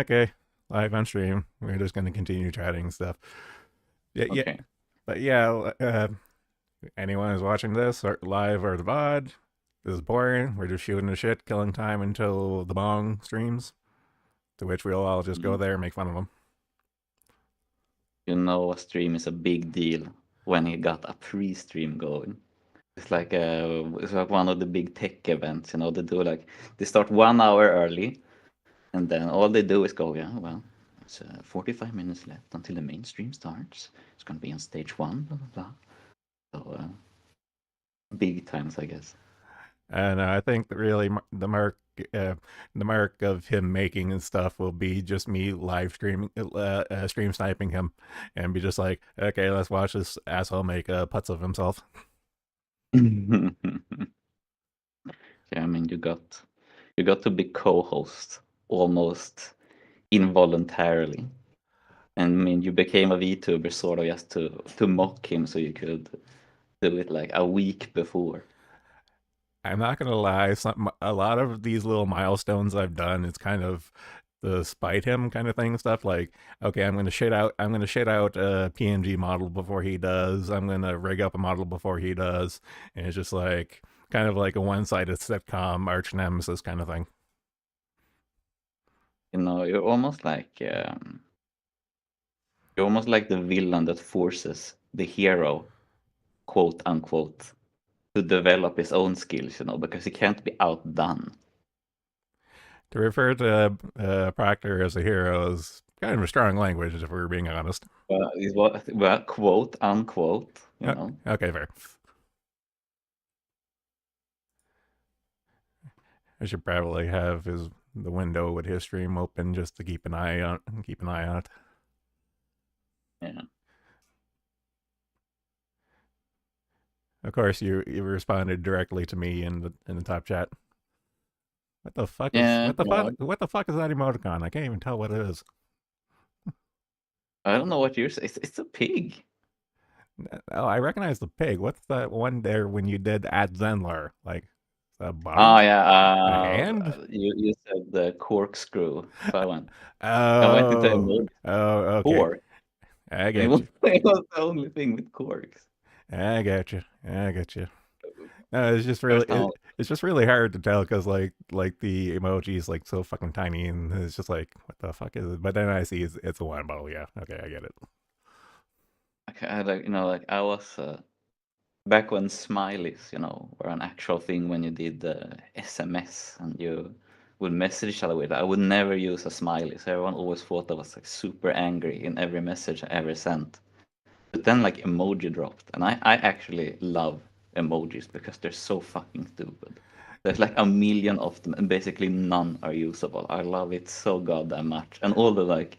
Okay, live on stream. We're just going to continue chatting and stuff. Yeah, yeah. Okay. But yeah, anyone who's watching this or live or the VOD, this is boring. We're just shooting the shit, killing time until the bong streams, to which we'll all just go Mm. there and make fun of them. You know, a stream is a big deal when you got a pre-stream going. It's like one of the big tech events. They do like they start 1 hour early, and then all they do is go, yeah, well, it's 45 minutes left until the main stream starts. It's gonna be on stage one, blah blah blah. So big times, I guess. And I think that really the mark of him making and stuff will be just me live streaming, stream sniping him, and be just like, okay, let's watch this asshole make putts of himself. Yeah, I mean, you got to be co-host almost involuntarily. And I mean, you became a VTuber sort of just to mock him, so you could do it like a week before. I'm not gonna lie, a lot of these little milestones I've done, it's kind of the spite him kind of thing stuff. Like, okay, I'm gonna shit out a PNG model before he does. I'm gonna rig up a model before he does, and it's just like kind of like a one-sided sitcom arch nemesis kind of thing. You're almost like the villain that forces the hero, quote unquote, to develop his own skills, because he can't be outdone. To refer to Proctor as a hero is kind of a strong language, if we're being honest. Well, quote unquote, Okay, fair. I should probably have the window with his stream open just to keep an eye on it. Yeah. Of course, you responded directly to me in the top chat. Yeah, What the fuck is that emoticon? I can't even tell what it is. I don't know what yours is. It's a pig. Oh, I recognize the pig. What's that one there when you did add Zenlar? Like a Oh bug? yeah, A hand? you said the corkscrew. So I went into Oh, emoji oh, okay. cork. I It get was, you. it was the only thing with corks. I get you. I get you. No, First time, it's just really hard to tell because like the emoji is like so fucking tiny and it's just like what the fuck is it? But then I see it's a wine bottle. Yeah, okay, I get it. I was back when smileys, were an actual thing when you did SMS and you would message each other with. I would never use a smiley, so everyone always thought I was like super angry in every message I ever sent. But then like emoji dropped, and I actually love emojis because they're so fucking stupid. There's like a million of them, and basically none are usable. I love it so goddamn much, and all the like,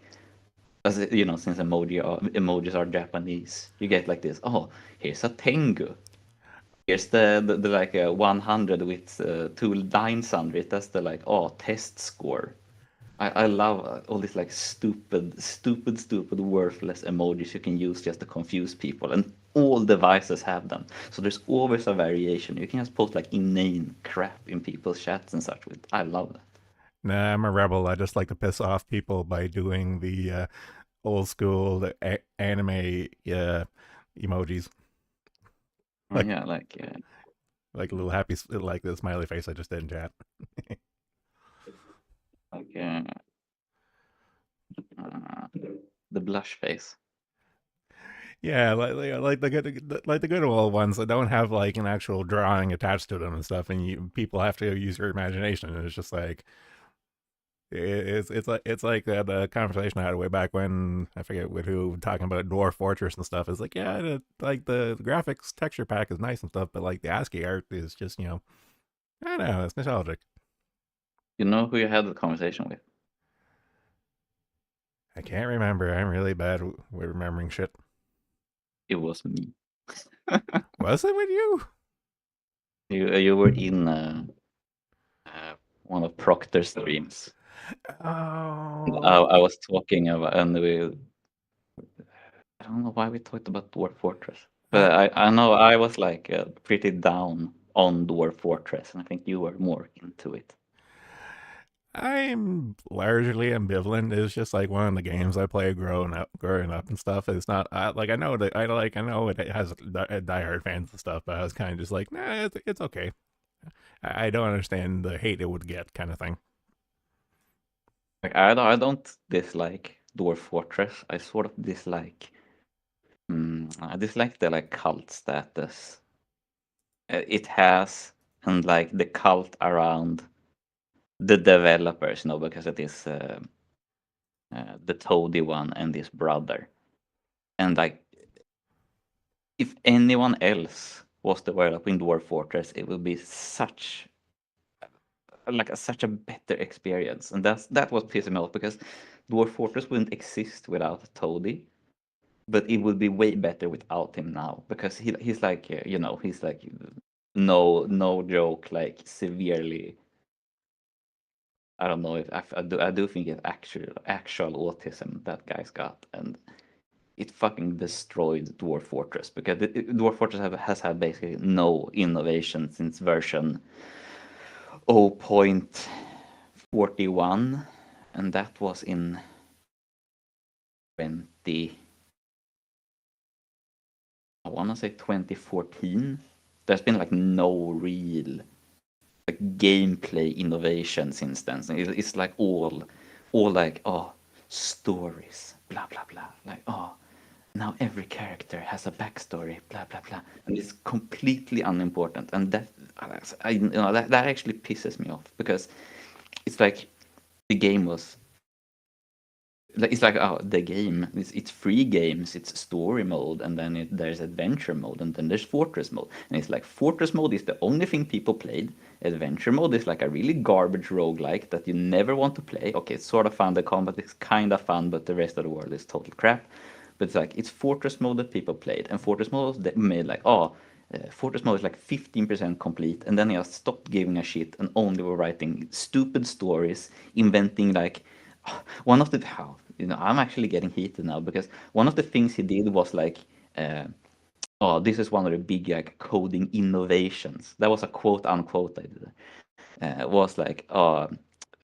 since emojis are Japanese, you get like this. Oh, here's a Tengu. Here's the like 100 with two lines under it. That's the like test score. I love all these like stupid, worthless emojis you can use just to confuse people, and all devices have them. So there's always a variation. You can just post like inane crap in people's chats and such with. I love that. Nah, I'm a rebel. I just like to piss off people by doing the old school anime emojis, Oh like yeah, like a little happy like the smiley face I just did in chat. like uh, uh, the blush face. Yeah, like the good old ones that don't have like an actual drawing attached to them and stuff, and people have to use your imagination. And it's just like it's like the conversation I had way back when I forget with who talking about Dwarf Fortress and stuff. It's like yeah, like the graphics texture pack is nice and stuff, but like the ASCII art is just I don't know, it's nostalgic. You know who you had the conversation with? I can't remember. I'm really bad with remembering shit. It was me. Was it with you? You were in one of Proctor's streams. I Oh, was talking about, and I don't know why we talked about Dwarf Fortress, I but I know I was like pretty down on Dwarf Fortress, and I think you were more into it. I'm largely ambivalent. It's just like one of the games I play growing up and stuff. It's not like I know that I know it has diehard fans and stuff, but I was kind of just like, nah, it's okay. I don't understand the hate it would get, kind of thing. Like I don't dislike Dwarf Fortress. I sort of dislike I dislike the like cult status it has, and like the cult around the developers, because it is the Toady one and his brother. And like, if anyone else was developing Dwarf Fortress, it would be such a better experience. And that was pissing me off because Dwarf Fortress wouldn't exist without Toady, but it would be way better without him now because he's like he's like no joke, like severely. I don't know if I do think it's actual autism that guy's got, and it fucking destroyed Dwarf Fortress because Dwarf Fortress has had basically no innovation since version 0.41, and that was in 20. I want to say 2014. There's been like no real like gameplay innovation since then. So it's like all like stories, blah blah blah. Like now every character has a backstory, blah blah blah, and it's completely unimportant. And that actually pisses me off because it's like the game was it's like the game it's free games, it's story mode, and then there's adventure mode, and then there's fortress mode, and it's like fortress mode is the only thing people played. Adventure mode is like a really garbage roguelike that you never want to play. Okay, it's sort of fun, the combat is kind of fun, but the rest of the world is total crap. But it's like it's fortress mode that people played, and fortress mode that made like fortress mode is like 15% complete, and then I stopped giving a shit and only were writing stupid stories, inventing like one of the how I'm actually getting heated now because one of the things he did was like, uh, "Oh, this is one of the big like coding innovations." That was a quote unquote I did. Was like,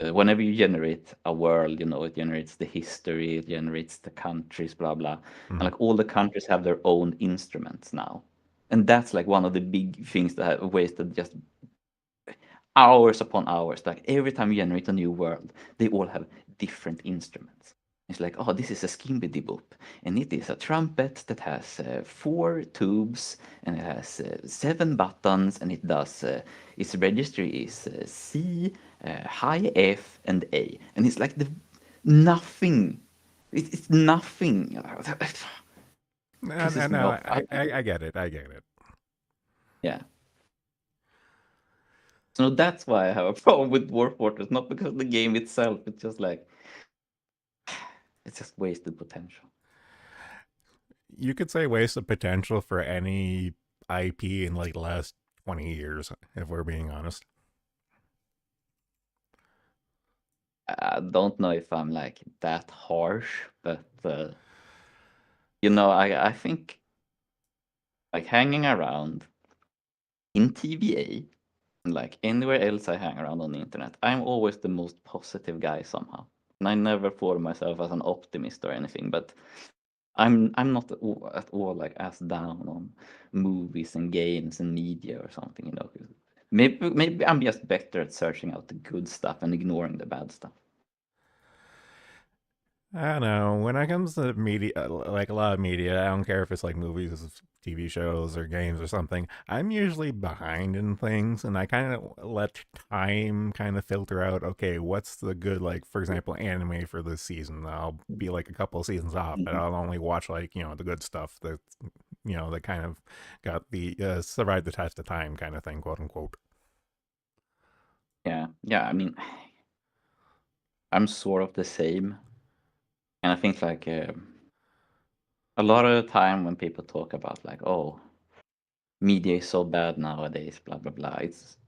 whenever you generate a world, it generates the history, it generates the countries, blah blah, and Mhm. like all the countries have their own instruments now, and that's like one of the big things that have wasted just hours upon hours. Like every time you generate a new world, they all have different instruments. It's like, oh, this is a skimbidi boop, and it is a trumpet that has 4 tubes, and it has 7 buttons, and it does its registry is C, high F, and A, and it's like the nothing. It's nothing. No, no, Pisses me no. off. I get it. I get it. Yeah. So that's why I have a problem with Dwarf Fortress, not because of the game itself. It's just like it's just wasted potential. You could say waste of potential for any IP in like the last 20 years, if we're being honest. I don't know if I'm like that harsh, but I think like hanging around in TVA and like anywhere else I hang around on the internet, I'm always the most positive guy somehow. And I never thought of myself as an optimist or anything, but I'm not at all like as down on movies and games and media or something. Maybe I'm just better at searching out the good stuff and ignoring the bad stuff. I don't know. When it comes to media, like a lot of media, I don't care if it's like movies, TV shows, or games or something. I'm usually behind in things, and I kind of let time kind of filter out. Okay, what's the good, like for example, anime for this season? I'll be like a couple of seasons off, but Mhm. I'll only watch like the good stuff that that kind of got the survived the test of time, kind of thing, quote unquote. Yeah, yeah. I mean, I'm sort of the same, and I think like a lot of the time when people talk about like, oh, media is so bad nowadays, blah blah blah, it's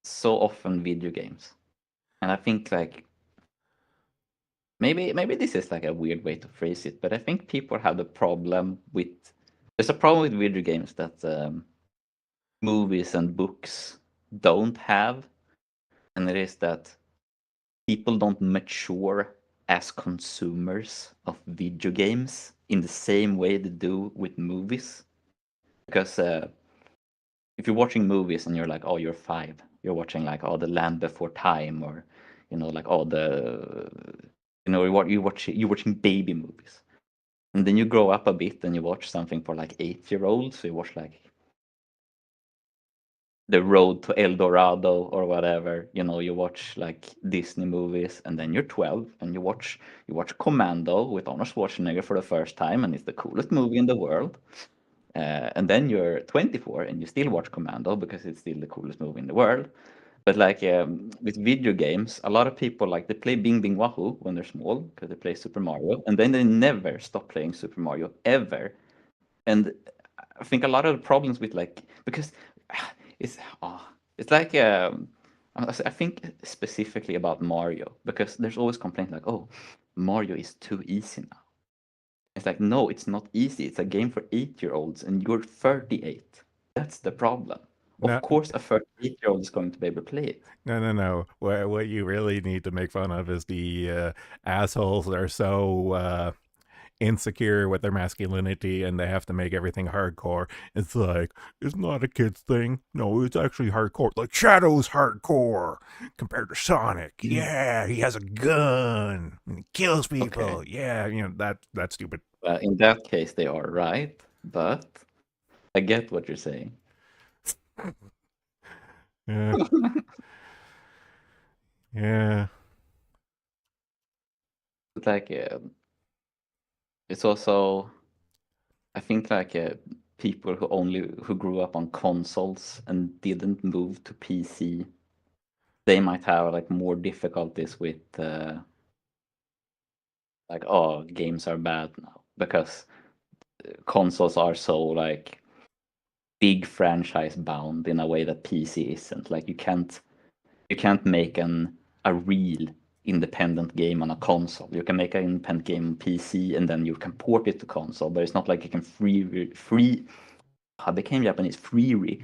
so often video games, and I think like maybe this is like a weird way to phrase it, but I think people have the problem with there's a problem with video games that movies and books don't have, and it is that people don't mature as consumers of video games in the same way they do with movies. Because if you're watching movies and you're like, oh, you're 5, you're watching like, oh, The Land Before Time, or like, oh, you're watching baby movies, and then you grow up a bit and you watch something for like 8-year-olds. So you watch like The Road to El Dorado or whatever. You watch like Disney movies, and then you're 12 and you watch Commando with Arnold Schwarzenegger for the first time, and it's the coolest movie in the world. And then you're 24 and you still watch Commando because it's still the coolest movie in the world. But like with video games, a lot of people like they play Bing Bing Wahoo when they're small because they play Super Mario, and then they never stop playing Super Mario ever. And I think a lot of the problems with like because it's it's like I think specifically about Mario because there's always complaint like, oh, Mario is too easy now. It's like, no, it's not easy. It's a game for 8-year-olds, and you're 38. That's the problem. Of No, course, a 38-year-old is going to be able to play it. no. What you really need to make fun of is the assholes that are so insecure with their masculinity and they have to make everything hardcore. It's like, it's not a kid's thing. No, it's actually hardcore. Like Shadow's hardcore compared to Sonic. Mm. Yeah, he has a gun and he kills Okay. people. Yeah, that's stupid. Well, in that case, they are right, but I get what you're saying. Yeah, yeah. But like, it's also, I think like people who grew up on consoles and didn't move to PC, they might have like more difficulties with like, oh, games are bad now because consoles are so like big franchise bound in a way that PC isn't. Like you can't make a real independent game on a console. You can make an independent game on PC and then you can port it to console, but it's not like you can I became Japanese freely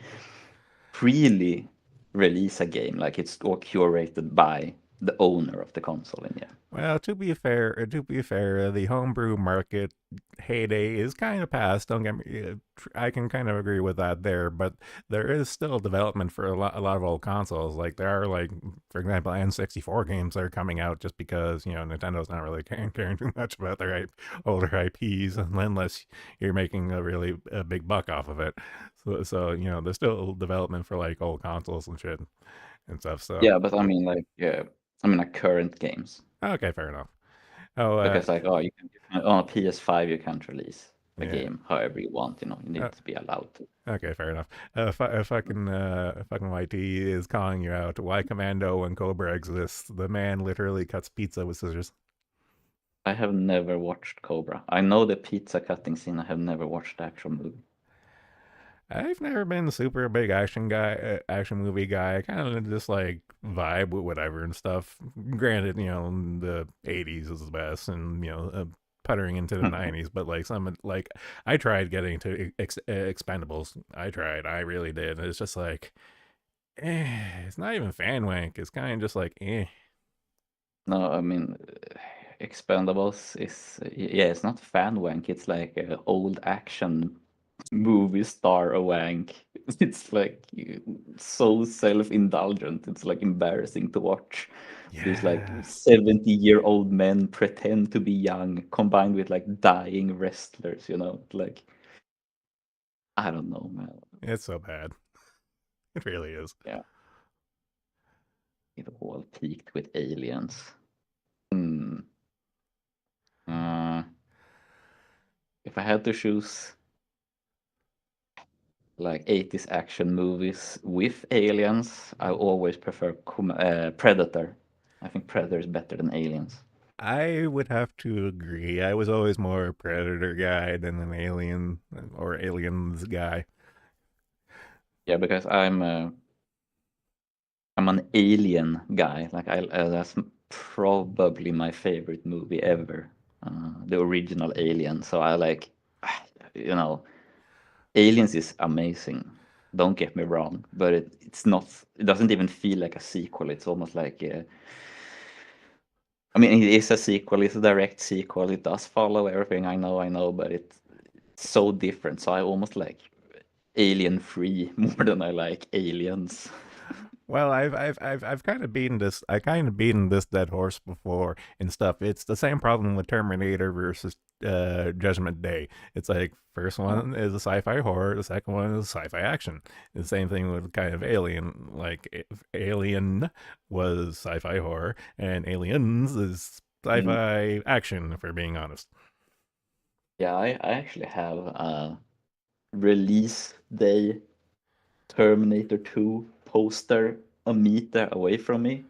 release a game. Like it's all curated by the owner of the console in yeah. Well, to be fair, the homebrew market heyday is kind of past. Don't get me. I can kind of agree with that there, but there is still development for a lot of old consoles. Like there are like, for example, N64 games that are coming out just because Nintendo's not really caring too much about their older IPs, unless you're making a big buck off of it. So there's still development for like old consoles and shit and stuff. So Yeah, but I mean like like current games. okay, fair enough. Oh, Because like, oh, on a PS5 you can't release a yeah. game however you want. You Uh, need to be allowed to. okay, fair enough. Fucking YT is calling you out. Why Commando when Cobra exists? The man literally cuts pizza with scissors. I have never watched Cobra. I know the pizza cutting scene. I have never watched the actual movie. I've never been a super big action movie guy. I kind of just like vibe with whatever and stuff. Granted, the '80s is the best, and puttering into the '90s. But like I tried getting to Expendables. I really did. It's just like, it's not even fan wank. It's kind of just like, eh. No, I mean, Expendables is yeah, it's not fan wank. It's like old action movie star wank. It's like so self-indulgent. It's like embarrassing to watch. These like Yeah, 70-year-old men pretend to be young, combined with like dying wrestlers. Like I don't know, man. it's so bad. It really is. Yeah, it all peaked with aliens. Hmm. Uh, if I had to choose like 80s action movies with aliens, I always prefer Predator. I think Predator is better than Aliens. I would have to agree. I was always more a Predator guy than an Alien or Aliens guy. Yeah, because I'm an Alien guy. Like that's probably my favorite movie ever, the original Alien. So I like, you know, Aliens is amazing. Don't get me wrong, but it's not. It doesn't even feel like a sequel. It's almost like I mean, it is a sequel. It's a direct sequel. It does follow everything I know, but it's so different. So I almost like Alien Free more than I like Aliens. Well, I've kind of beaten this. I kind of beaten this dead horse before and stuff. It's the same problem with Terminator versus Judgment Day. It's like first Uh, one is a sci-fi horror, the second one is sci-fi action. The same thing with kind of Alien. Like Alien was sci-fi horror, and Aliens is mm, sci-fi action. If we're being honest. yeah, I actually have a release day Terminator 2 poster a meter away from me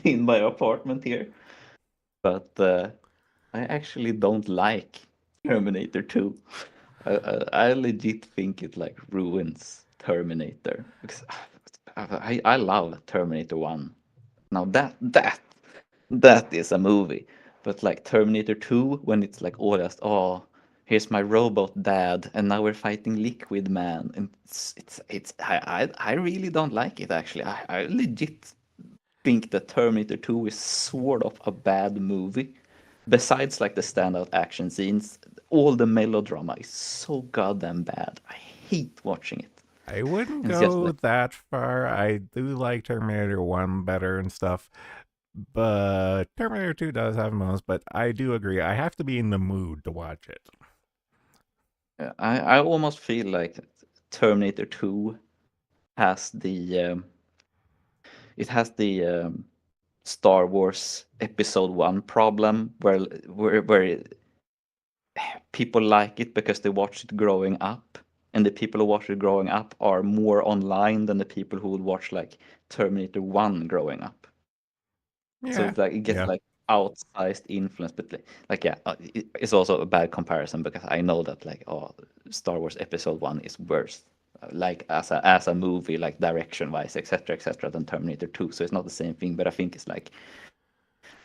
in my apartment here. But I actually don't like Terminator 2. I legit think it like ruins Terminator because I love Terminator 1. Now that is a movie. But like Terminator 2, when it's like all just, oh, here's my robot dad, and now we're fighting Liquid Man, and I really don't like it actually. I legit think that Terminator 2 is sort of a bad movie. Besides like the standout action scenes, all the melodrama is so goddamn bad. I hate watching it. I wouldn't And it's just go like, that far. I do like Terminator 1 better and stuff, but Terminator 2 does have moments, but I do agree. I have to be in the mood to watch it. I almost feel like Terminator 2 has the Star Wars Episode 1 problem where people like it because they watched it growing up, and the people who watched it growing up are more online than the people who would watch like Terminator 1 growing up. So Yeah, it's like it gets yeah. like outsized influence, but like yeah, it's also a bad comparison because I know that like oh, Star Wars Episode 1 is worse, like as a movie, like direction wise, etc., than Terminator 2. So it's not the same thing, but I think it's like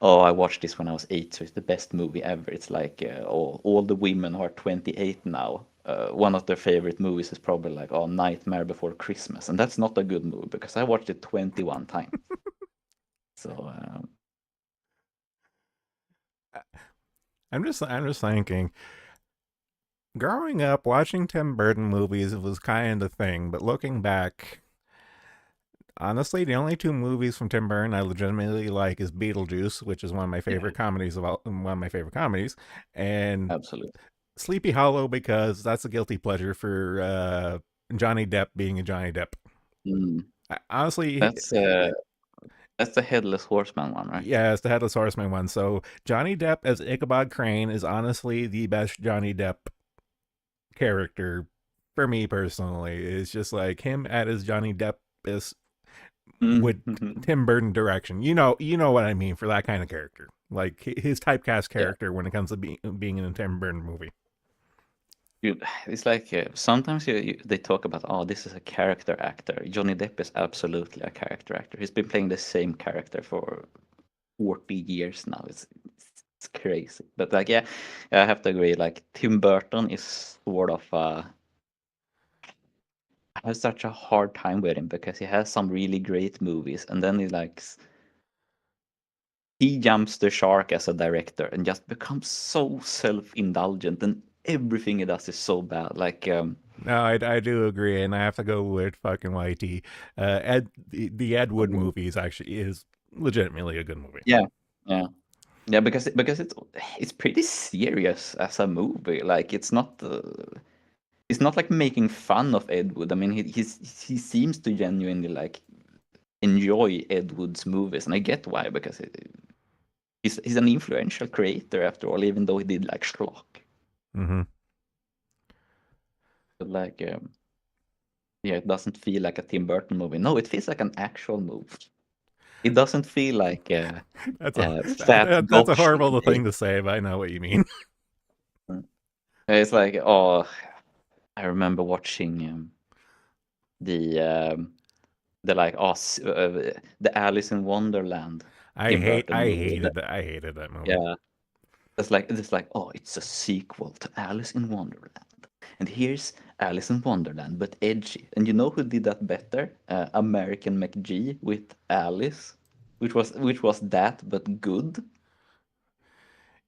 oh, I watched this when I was 8, so it's the best movie ever. It's like all the women who are 28 now. One of their favorite movies is probably like oh, Nightmare Before Christmas, and that's not a good movie because I watched it 21 times. So I'm just thinking. Growing up, watching Tim Burton movies was kind of the thing, but looking back, honestly, the only two movies from Tim Burton I legitimately like is Beetlejuice, which is one of my yeah, favorite comedies one of my favorite comedies, and absolutely. Sleepy Hollow because that's a guilty pleasure for Johnny Depp being a Johnny Depp. Mm. Honestly, That's the Headless Horseman one, right? yeah, it's the Headless Horseman one. So Johnny Depp as Ichabod Crane is honestly the best Johnny Depp character for me personally. It's just like him at his Johnny Depp is with Mm. Tim Burton direction. You know what I mean for that kind of character. Like his typecast Yeah. character when it comes to being in a Tim Burton movie. You, it's like sometimes they talk about, oh, this is a character actor. Johnny Depp is absolutely a character actor. He's been playing the same character for 40 years now. It's crazy. But like, yeah, I have to agree. Like Tim Burton is sort of I have such a hard time with him because he has some really great movies, and then he jumps the shark as a director and just becomes so self-indulgent, and everything he does is so bad. Like No, I do agree, and I have to go with fucking YT. The Ed Wood movies actually is legitimately a good movie. yeah, yeah. Yeah, because it's pretty serious as a movie. Like it's not like making fun of Ed Wood. I mean, he seems to genuinely like enjoy Ed Wood's movies, and I get why because he's an influential creator after all, even though he did like schlock. Mm-hmm. But like yeah, it doesn't feel like a Tim Burton movie. No, it feels like an actual movie. It doesn't feel like fat That's a gauche horrible day. thing to say, but I know what you mean. It's like oh, I remember watching the um, the like the Alice in Wonderland Tim Burton movie. I hated that movie. Yeah, it's like oh, it's a sequel to Alice in Wonderland, and here's Alice in Wonderland but edgy. And you know who did that better? American McGee with Alice, which was that but good.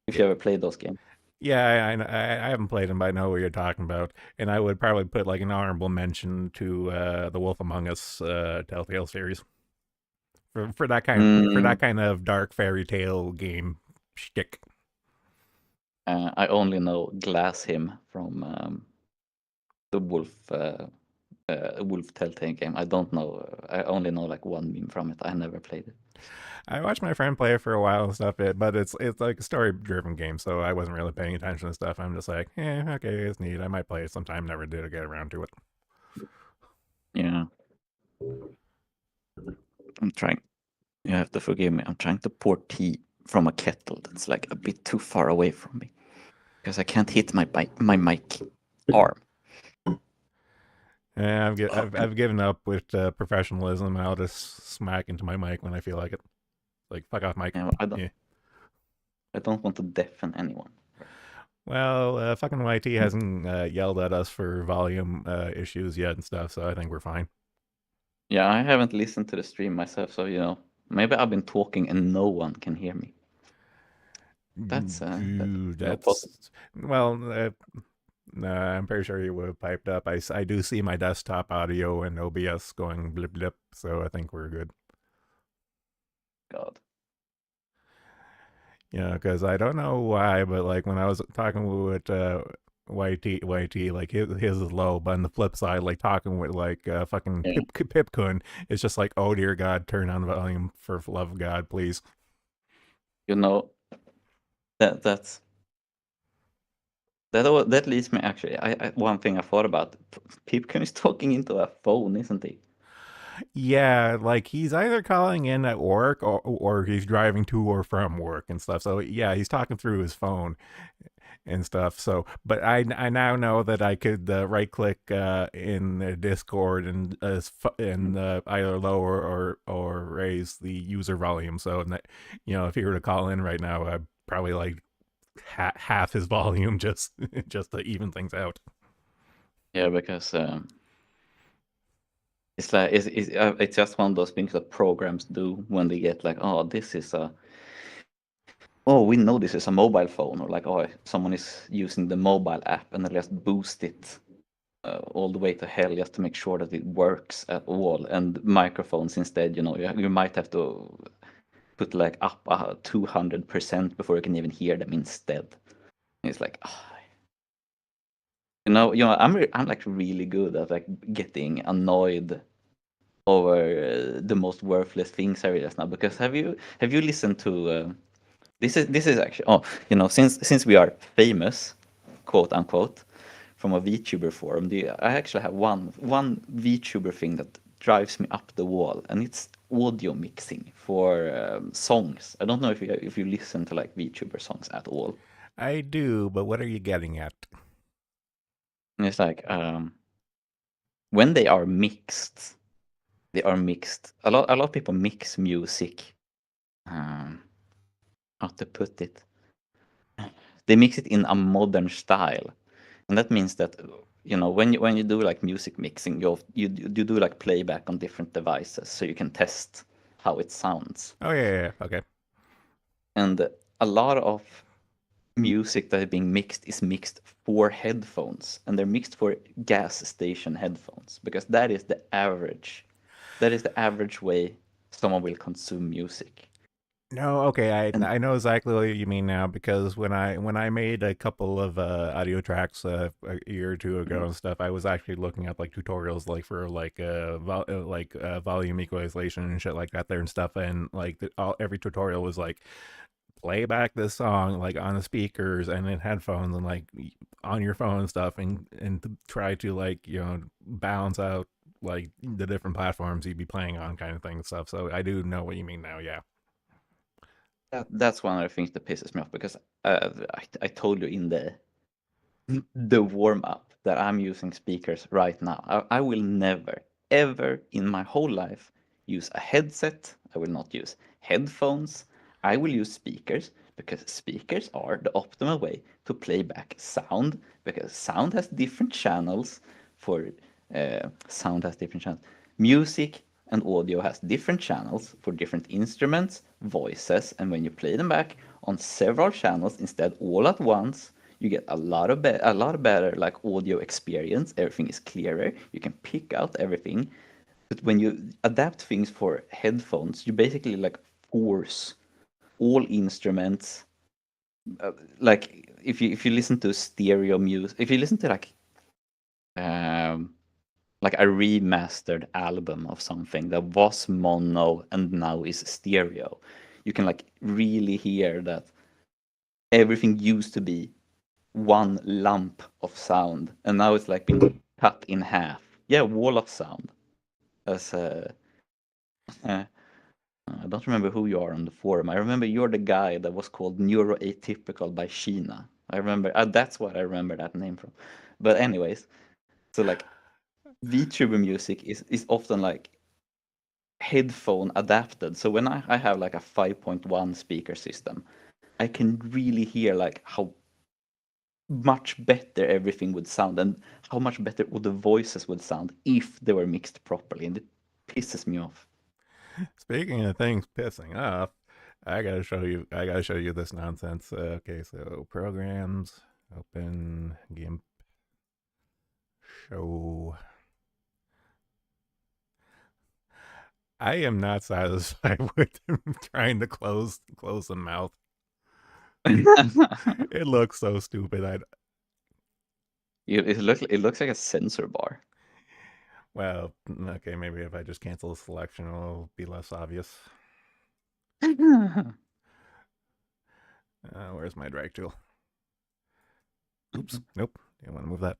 If you ever played those games. Yeah, I haven't played them, but I know what you're talking about. And I would probably put like an honorable mention to the Wolf Among Us Telltale series for Mm, that kind of dark fairy tale game shtick. I only know Glass Him from the Wolf Telltale game. I don't know. I only know like one meme from it. I never played it. I watched my friend play it for a while and stuff, but it's like a story driven game, so I wasn't really paying attention to stuff. I'm just like, okay, it's neat. I might play it sometime. Never did get around to it. Yeah, I'm trying. You have to forgive me. I'm trying to pour tea from a kettle that's like a bit too far away from me because I can't hit my mic arm. Yeah, I've given up with professionalism. I'll just smack into my mic when I feel like it. Like fuck off, Mike. Yeah, Yeah. I don't want to deafen anyone. Well, fucking YT hasn't yelled at us for volume issues yet and stuff, so I think we're fine. Yeah, I haven't listened to the stream myself, so maybe I've been talking and no one can hear me. That's Dude, possible. that's well. No, I'm pretty sure you would have piped up. I do see my desktop audio and OBS going blip blip, so I think we're good. God. Yeah, because I don't know why, but like when I was talking with YT, like his is low, but on the flip side, like talking with like fucking Yeah. Pipkun, it's just like, oh dear God, turn on the volume for love of God, please. You know, that's that leads me actually. One thing I thought about. Pipkin is talking into a phone, isn't he? Yeah, like he's either calling in at work or he's driving to or from work and stuff. So yeah, he's talking through his phone and stuff. So, but I now know that I could right click in Discord and either lower or raise the user volume. So that, if he were to call in right now, I'd probably like half his volume just just to even things out. Yeah, because it's like it's just one of those things that programs do when they get like, oh, we know this is a mobile phone, or like, oh, someone is using the mobile app, and they just boost it all the way to hell just to make sure that it works at all. And microphones instead, you might have to put like up 200% before you can even hear them instead. It's like, I'm like really good at like getting annoyed over the most worthless things I read just now. Because have you listened to this is actually since we are famous, quote unquote, from a VTuber forum, I actually have one VTuber thing that drives me up the wall, and it's audio mixing for songs. I don't know if you listen to like VTuber songs at all. I do, but what are you getting at? And it's like when they are mixed, A lot of people mix music. Um, how to put it? They mix it in a modern style, and that means that when you do like music mixing, you do like playback on different devices, so you can test how it sounds. Oh yeah, okay. And a lot of music that is being mixed is mixed for headphones, and they're mixed for gas station headphones because that is the average. That is the average way someone will consume music. No, okay, And I know exactly what you mean now because when I made a couple of audio tracks a year or two ago mm, and stuff, I was actually looking at like tutorials like for like volume equalization and shit like that there and stuff, and like every tutorial was like play back this song like on the speakers and in headphones and like on your phone and stuff, and to try to like balance out like the different platforms you'd be playing on kind of thing and stuff. So I do know what you mean now. Yeah. that's one of the things that pisses me off because I told you in the warm up that I'm using speakers right now. I will never, ever in my whole life use a headset. I will not use headphones. I will use speakers because speakers are the optimal way to play back sound because sound has different channels for sound has different channels. Music and audio has different channels for different instruments, voices, and when you play them back on several channels instead all at once, you get a lot better like audio experience. Everything is clearer. You can pick out everything. But when you adapt things for headphones, you basically like force all instruments. Like if you listen to stereo music, if you listen to um, like a remastered album of something that was mono and now is stereo, you can like really hear that everything used to be one lump of sound and now it's like been cut in half. Yeah, wall of sound. As uh, I don't remember who you are on the forum. I remember you're the guy that was called Neuroatypical by Sheena. I remember that's what I remember that name from. But anyways, so like VTuber music is often like headphone adapted. So when I have like a 5.1 speaker system, I can really hear like how much better everything would sound and how much better all the voices would sound if they were mixed properly, and it pisses me off. Speaking of things pissing off, I gotta show you. I gotta show you this nonsense. Okay, so programs, open GIMP, show. I am not satisfied with him trying to close the mouth. It looks so stupid. It looks like a sensor bar. Well, okay, maybe if I just cancel the selection, it'll be less obvious. Where's my drag tool? Oops, nope. Didn't want to move that.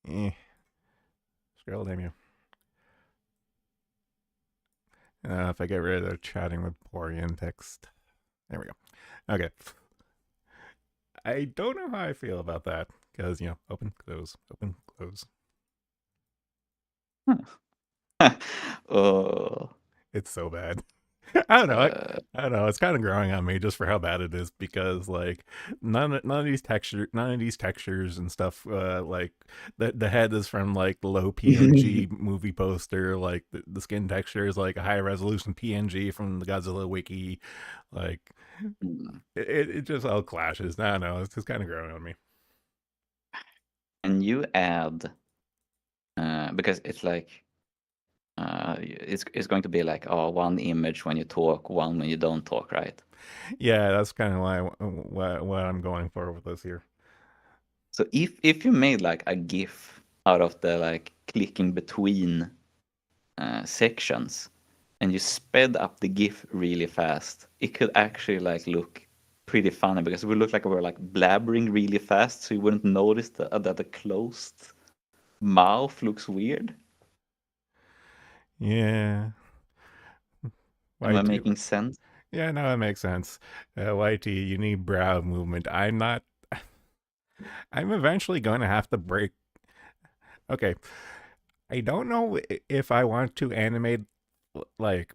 Eh, scroll damn you. If I get rid of chatting with Porean text. There we go. Okay. I don't know how I feel about that because, open, close. uh, It's so bad. I don't know. uh, I don't know. It's kind of growing on me just for how bad it is because like none of these textures and stuff. Like the head is from like the low PNG movie poster. Like the skin texture is like a high resolution PNG from the Godzilla wiki. Like it just all clashes. I don't know. It's just kind of growing on me. and you add because it's like it's going to be like one image when you talk, one when you don't talk, right? Yeah, that's kind of what I'm going for with this here. So if you made like a GIF out of the like clicking between sections and you sped up the GIF really fast, it could actually like look pretty funny because it would look like we were like blabbering really fast, so you wouldn't notice that the closed mouth looks weird. Yeah. Am I YT. making sense? Yeah, no, that makes sense. YT, you need brow movement. I'm not. I'm eventually going to have to break. Okay, I don't know if I want to animate. Like,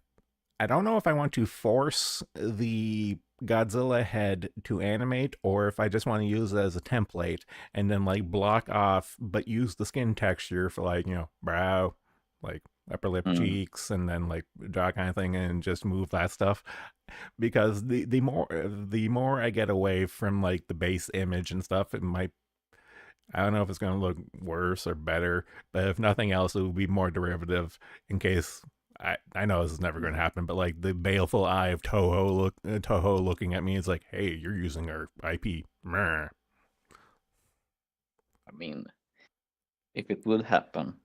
I don't know if I want to force the Godzilla head to animate or if I just want to use it as a template and then like block off, but use the skin texture for like, brow, like upper lip Mm. cheeks and then like jaw kind of thing and just move that stuff because the more I get away from like the base image and stuff, it might. I don't know if it's going to look worse or better, but if nothing else, it will be more derivative in case. I know this is never going to happen, but like the baleful eye of Toho looking at me is like, "Hey, you're using our IP." Meh. I mean, if it would happen,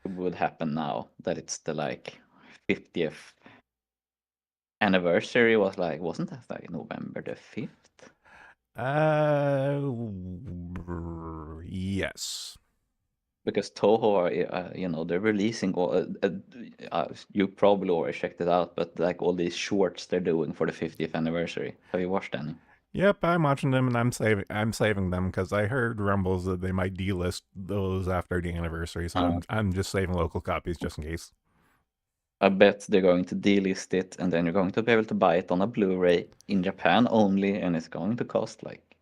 it would happen now that it's the like 50th anniversary. Wasn't that like November the 5th? Uh, yes. Because Toho are, they're releasing all. You probably already checked it out, but like all these shorts they're doing for the 50th anniversary. Have you watched any? Yep, I'm watching them and I'm saving them because I heard rumbles that they might delist those after the anniversary. So Uh, I'm just saving local copies just in case. I bet they're going to delist it, and then you're going to be able to buy it on a Blu-ray in Japan only, and it's going to cost like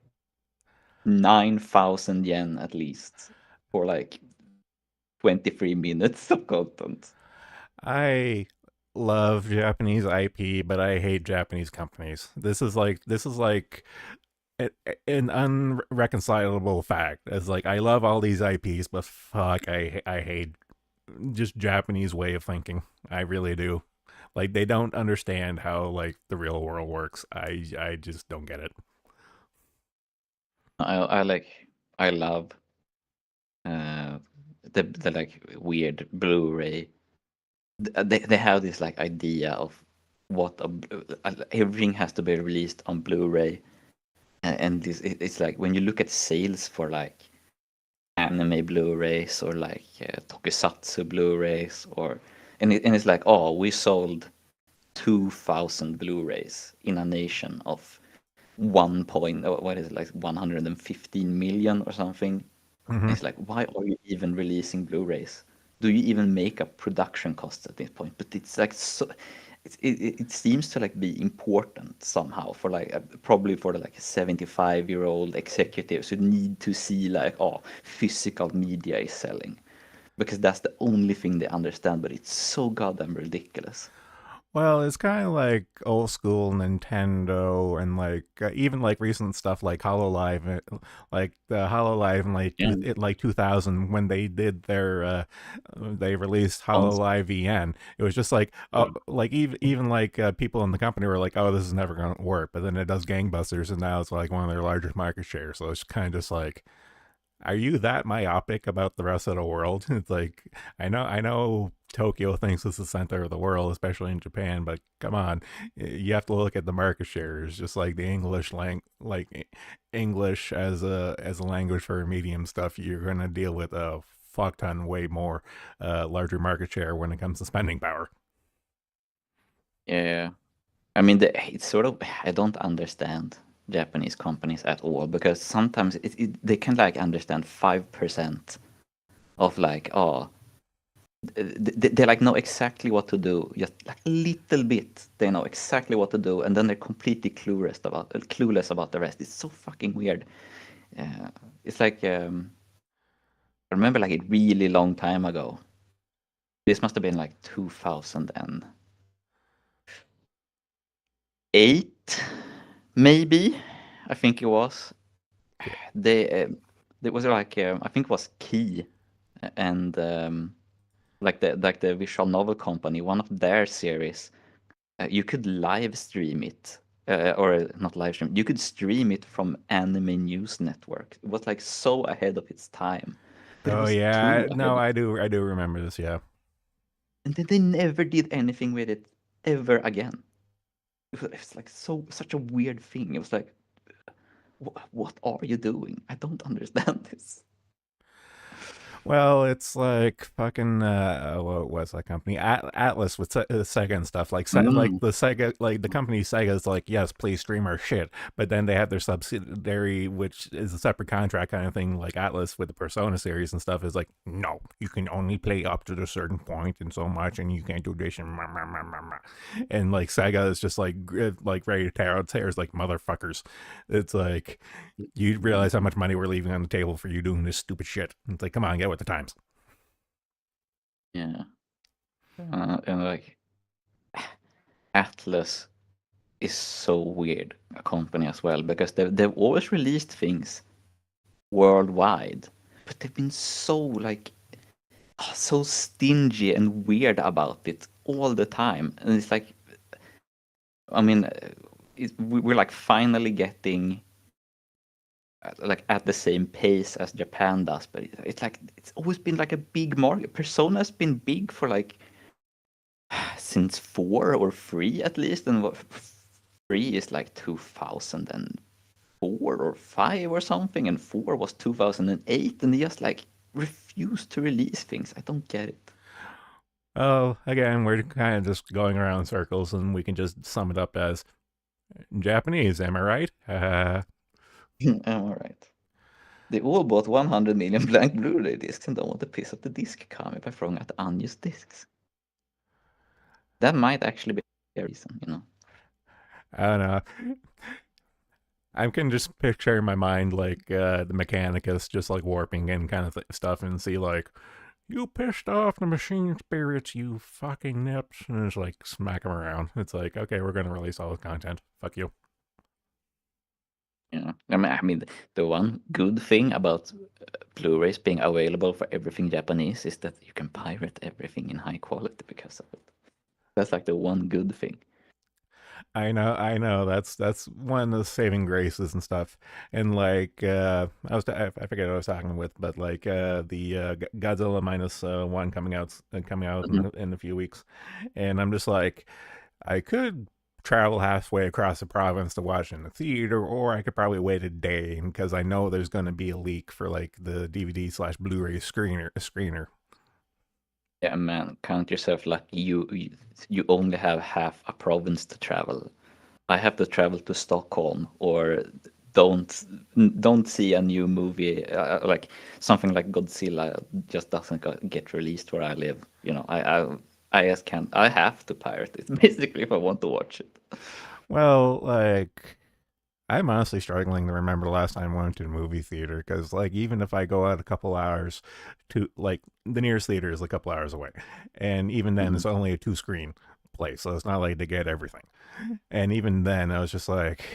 9,000 yen at least for like 23 minutes of content. I love Japanese IP, but I hate Japanese companies. This is like an unreconcilable fact. It's like I love all these IPs, but fuck, I hate just Japanese way of thinking. I really do. Like they don't understand how like the real world works. I just don't get it. I like I love uh the like weird Blu-ray. They have this like idea of what everything has to be released on Blu-ray, and it's like when you look at sales for like anime Blu-rays or like tokusatsu Blu-rays and it's like, oh, we sold 2,000 Blu-rays in a nation of what is it, like 115 million or something. And Hmm. it's like, why are you even releasing Blu-rays? Do you even make up production costs at this point? But it's like so, it seems to like be important somehow for like probably for the like 75-year-old executives who need to see like, oh, physical media is selling because that's the only thing they understand. But it's so goddamn ridiculous. Well, it's kind of like old school Nintendo and like even like recent stuff like Hololive, like the Hololive in like Yeah, 2000 when they did their they released cons- Hololive EN. It was just like even like people in the company were like, oh, this is never gonna work, but then it does gangbusters, and now it's like one of their largest market shares. So it's kind of just like, are you that myopic about the rest of the world? It's like I know Tokyo thinks it's the center of the world, especially in Japan, but come on, you have to look at the market shares, just like the English as a language for medium stuff. You're gonna deal with a fuck ton way more larger market share when it comes to spending power. yeah. I mean, it's sort of I don't understand Japanese companies at all because sometimes they can like understand 5% of like, oh, they like know exactly what to do, just like a little bit. They know exactly what to do, and then they're completely clueless about the rest. It's so fucking weird. Uh, it's like I remember like a really long time ago. This must have been like 2008, maybe. I think it was. They there was like I think it was Key and like the visual novel company, one of their series, you could live stream it, or not live stream, you could stream it from Anime News Network. It was like so ahead of its time, but it Oh was yeah, too ahead no, of, I do remember this. Yeah. and then they never did anything with it ever again. It's like such a weird thing. It was like, what are you doing? I don't understand this. Well, it's like fucking what was that company? Atlas with Sega and stuff. Like Mm, the Sega, like the company Sega is like, yes, please stream our shit, but then they have their subsidiary, which is a separate contract kind of thing, like Atlas with the Persona series and stuff. Is like, no, you can only play up to a certain point and so much, and you can't do this and like Sega is just like ready to tear out tears like motherfuckers. It's like you realize how much money we're leaving on the table for you doing this stupid shit. It's like, come on, get with the times. yeah, and like Atlas is so weird a company as well because they've always released things worldwide, but they've been so like so stingy and weird about it all the time, and it's like, I mean, we're like finally getting like at the same pace as Japan does, but it's like it's always been like a big market. Persona's been big for like since 4 or 3 at least, and what 3 is like 2004 or 5 or something, and 4 was 2008, and they just like refuse to release things. I don't get it. Oh, again, we're kind of just going around in circles, and we can just sum it up as Japanese. Am I right? All right. They all bought 100 million blank Blu-ray discs and don't want to piss off the disc comic by throwing out unused discs. That might actually be a reason, you know. I don't know. I can just picture in my mind like the Mechanicus just like warping in kind of stuff and see like, You pissed off the machine spirits, you fucking nips. And it's like smack them around. It's like, okay, we're going to release all this content. Fuck you. Yeah, I mean, the one good thing about Blu-rays being available for everything Japanese is that you can pirate everything in high quality because of it. That's like the one good thing. I know. That's one of the saving graces and stuff. And like, I forget who I was talking with, but like, the Godzilla minus one coming out Mhm. in a few weeks, and I'm just like, I could travel halfway across the province to watch in the theater, or I could probably wait a day because I know there's going to be a leak for like the DVD slash Blu-ray screener. Yeah, man, count yourself lucky. You only have half a province to travel. I have to travel to Stockholm, or don't don't see a new movie like something like Godzilla just doesn't get released where I live. I just can't. I have to pirate it basically if I want to watch it. Well, like, I'm honestly struggling to remember the last time I went to the movie theater because, like, even if I go out a couple hours to, like, the nearest theater is a couple hours away, and even then, Mhm. it's only a two screen place, so it's not like they get everything. And even then, I was just like,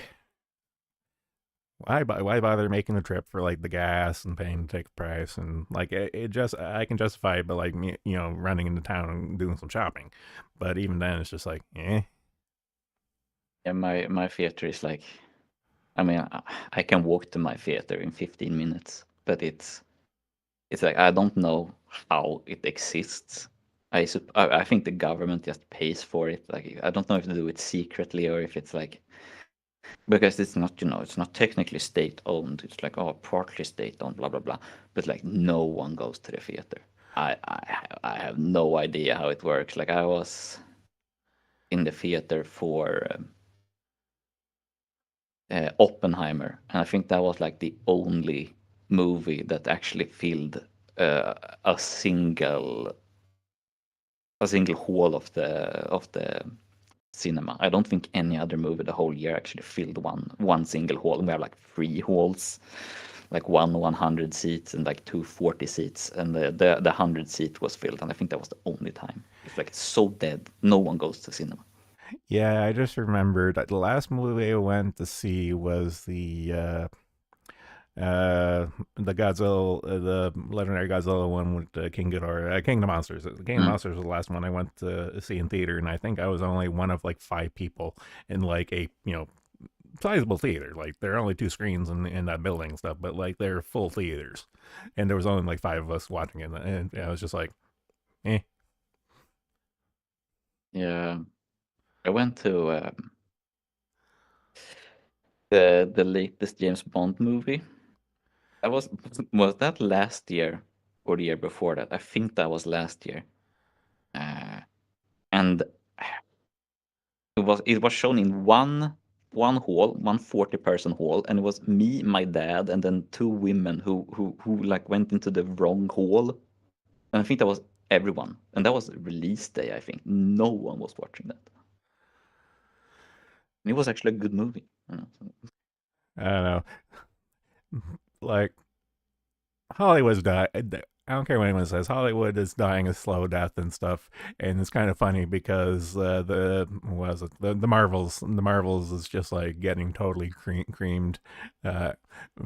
why bother making the trip for like the gas and paying the ticket price and like it just I can justify it, but like me, running into town and doing some shopping. But even then, it's just like, eh. Yeah, my theater is like, I mean, I can walk to my theater in 15 minutes, but it's like I don't know how it exists. I think the government just pays for it. Like I don't know if they do it secretly or if it's like because it's not it's not technically state owned. It's like oh partly state owned, blah blah blah. But like no one goes to the theater. I have no idea how it works. Like I was in the theater for Oppenheimer, and I think that was like the only movie that actually filled uh, a single a single hall of the cinema. I don't think any other movie the whole year actually filled one single hall. We have like three halls, like one 100 seats and like two 40 seats, and the 100 seat was filled, and I think that was the only time. It's like it's so dead, no one goes to cinema. Yeah, I just remembered that the last movie I went to see was uh the Godzilla, the legendary Godzilla one with King Ghidorah, King of the Monsters. King of the Mm. Monsters was the last one I went to see in theater, and I think I was only one of like five people in like a sizable theater. Like there are only two screens in that building and stuff, but like they're full theaters, and there was only like five of us watching it, and I was just like, eh. Yeah, I went to the latest James Bond movie. That was that last year or the year before that? I think that was last year. Uh, and it was shown in one hall, one 40-person hall, and it was me, my dad, and then two women who like went into the wrong hall. And I think that was everyone. And that was release day, I think. No one was watching that. And it was actually a good movie. I don't know. Like Hollywood's dying. I don't care what anyone says. Hollywood is dying a slow death and stuff, and it's kind of funny because the Marvels is just like getting totally creamed uh,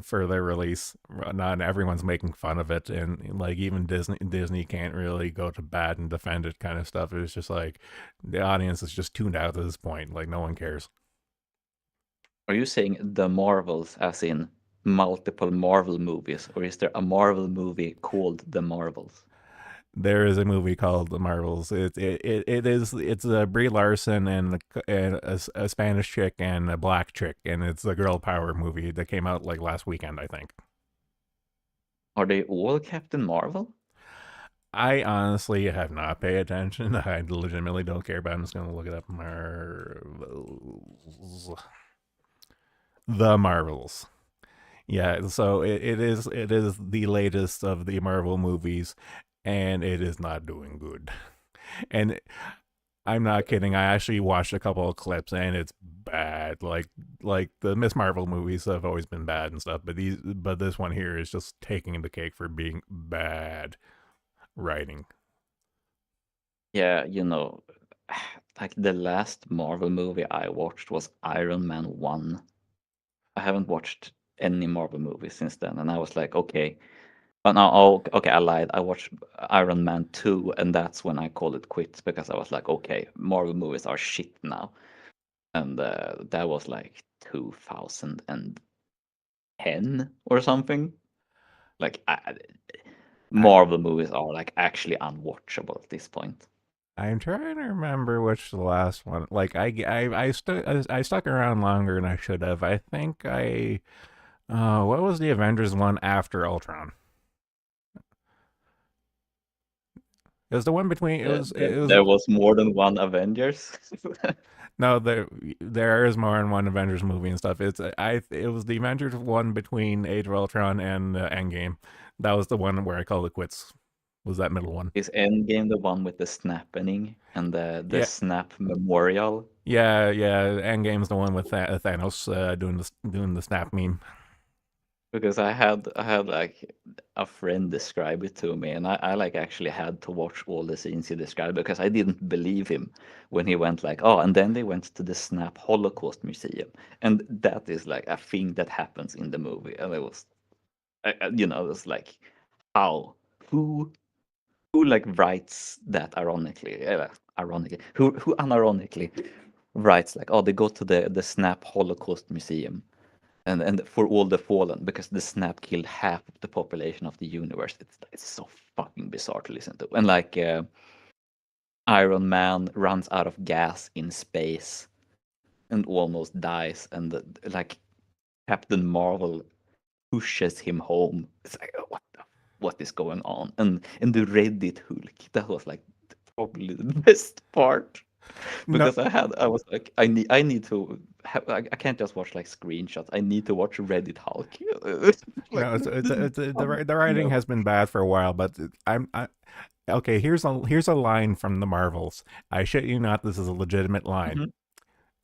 for their release. Not everyone's making fun of it, and like even Disney can't really go to bat and defend it. Kind of stuff. It's just like the audience is just tuned out at this point. Like no one cares. Are you saying the Marvels as in multiple Marvel movies, or is there a Marvel movie called The Marvels? There is a movie called The Marvels. It's a Brie Larson and a Spanish chick and a black chick, and it's a girl power movie that came out like last weekend, I think. Are they all Captain Marvel? I honestly have not paid attention. I legitimately don't care about it. I'm just gonna look it up. Marvels, The Marvels. Yeah, so it is the latest of the Marvel movies, and it is not doing good. And I'm not kidding. I actually watched a couple of clips and it's bad. Like the Miss Marvel movies have always been bad and stuff, but this one here is just taking the cake for being bad. writing. Yeah, like the last Marvel movie I watched was Iron Man 1. I haven't watched any Marvel movies since then, and I was like, okay. Oh, no, okay, I lied. I watched Iron Man 2, and that's when I called it quits because I was like, okay, Marvel movies are shit now. And that was like 2010 or something. Like, I Marvel movies are like actually unwatchable at this point. I'm trying to remember which the last one. Like I stuck around longer than I should have. I think I what was the Avengers one after Ultron? It was the one between it was There was more than one Avengers. no there is more in one Avengers movie and stuff. It was the Avengers one between Age of Ultron and Endgame. That was the one where I called it quits. Was that middle one? Is Endgame the one with the snapping and the Yeah, snap memorial? yeah. Endgame's the one with Thanos doing the snap meme. Because I had like a friend describe it to me, and I like actually had to watch all the scenes he described because I didn't believe him when he went like, oh, and then they went to the Snap Holocaust Museum, and that is like a thing that happens in the movie, and it was, it was like, how, who, who like writes that ironically, who unironically writes like, oh, they go to the Snap Holocaust Museum and for all the fallen because the snap killed half of the population of the universe. It's so fucking bizarre to listen to. And like Iron Man runs out of gas in space and almost dies, and like Captain Marvel pushes him home. It's like, what is going on? And the Reddit Hulk, that was like probably the best part. No, Because I was like, I need to have, I can't just watch like screenshots. I need to watch Reddit Hulk. Like, no, the writing no. has been bad for a while, but okay. Here's a line from the Marvels. I shit you not, this is a legitimate line. Mhm.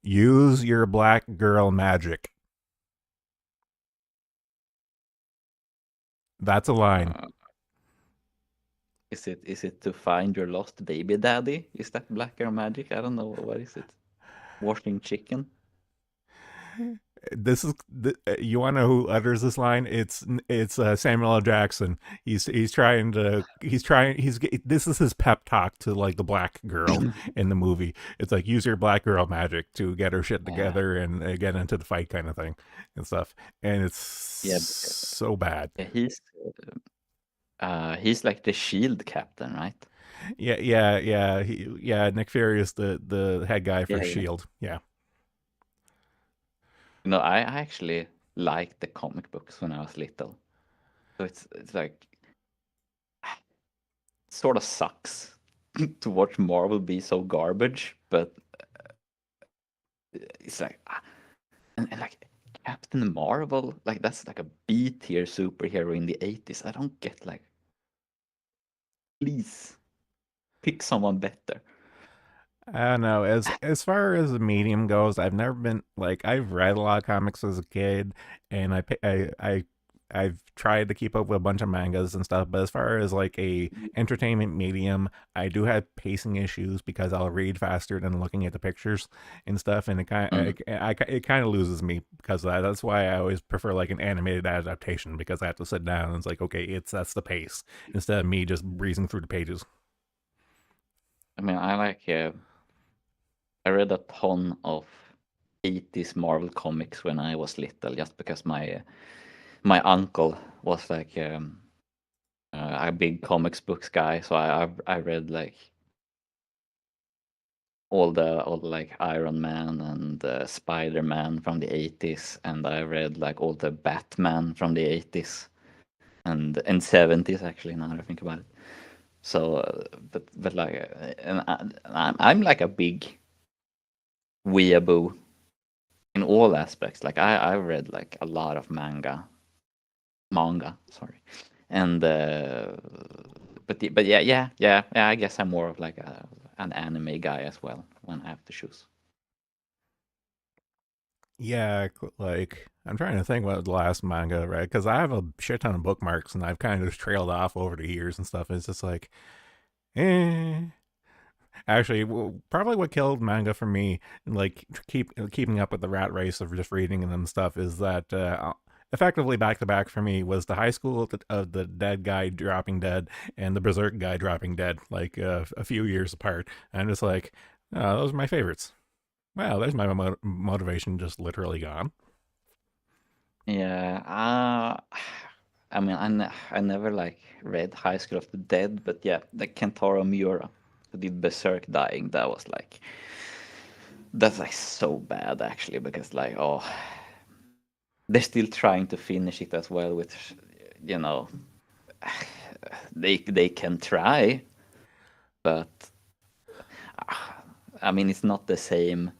Use your black girl magic. That's a line. Uh, is it to find your lost baby daddy? Is that black girl magic? I don't know. What is it? Washing chicken? This is you want to know who utters this line? It's Samuel L. Jackson. He's this is his pep talk to like the black girl in the movie. It's like use your black girl magic to get her shit Yeah, together and get into the fight kind of thing and stuff. And it's yeah, because so bad. yeah, he's like the shield captain, right? Yeah. Nick Fury is the head guy for Yeah, yeah. Shield. Yeah. I actually liked the comic books when I was little. So it's like sort of sucks to watch Marvel be so garbage, but it's like and like Captain Marvel, like that's like a B tier superhero in the 80s. I don't get like, please pick someone better. I don't know. As far as the medium goes, I've never been like I've read a lot of comics as a kid, and I've tried to keep up with a bunch of mangas and stuff. But as far as like a entertainment medium, I do have pacing issues because I'll read faster than looking at the pictures and stuff, and Mm. it kind of loses me because of that. That's why I always prefer like an animated adaptation because I have to sit down and it's like okay, that's the pace instead of me just breezing through the pages. I mean, I read a ton of 80s Marvel comics when I was little, just because my uncle was like a big comics books guy. So I read like all the like Iron Man and Spider Man from the 80s, and I read like all the Batman from the 80s and 70s actually. Now that I think about it. So, but like, and I'm like a big weeaboo in all aspects. Like I read like a lot of manga, sorry, and but yeah. I guess I'm more of like an anime guy as well when I have to choose. Yeah, like I'm trying to think what the last manga, right? Because I have a shit ton of bookmarks and I've kind of just trailed off over the years and stuff. It's just like, eh. Actually, probably what killed manga for me, like keeping up with the rat race of just reading them stuff, is that effectively back to back for me was the high school of the dead guy dropping dead and the berserk guy dropping dead, like a few years apart. And I'm just like, oh, those are my favorites. Wow, there's my motivation just literally gone. Yeah, I mean, I never like read High School of the Dead, but yeah, the Kentaro Miura who did Berserk dying, that was like that's like so bad actually because like oh they're still trying to finish it as well, which you know they can try, but I mean it's not the same.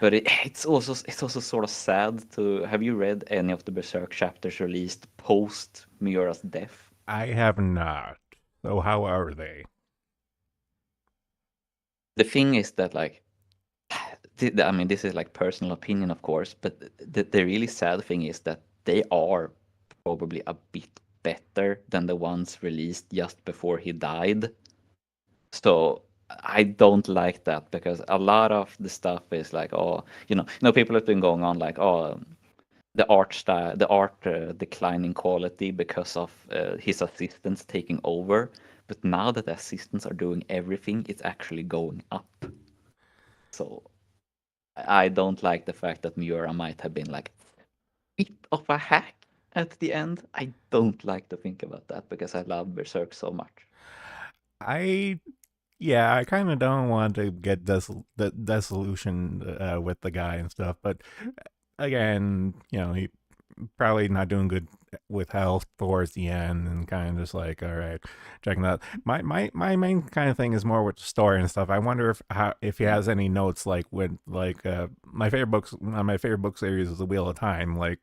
But it's also sort of sad to have you read any of the Berserk chapters released post Miura's death? I have not. So how are they? The thing is that like I mean this is like personal opinion of course, but the really sad thing is that they are probably a bit better than the ones released just before he died. So I don't like that because a lot of the stuff is like, oh, people have been going on like, oh, the art style, the art declining quality because of his assistants taking over. But now that the assistants are doing everything, it's actually going up. So I don't like the fact that Miura might have been like a bit of a hack at the end. I don't like to think about that because I love Berserk so much. I Yeah, I kind of don't want to get the dissolution with the guy and stuff, but again, he probably not doing good with health towards the end, and kind of just like, all right, checking that. My main kind of thing is more with the story and stuff. I wonder if he has any notes like with like my favorite book series is the Wheel of Time. Like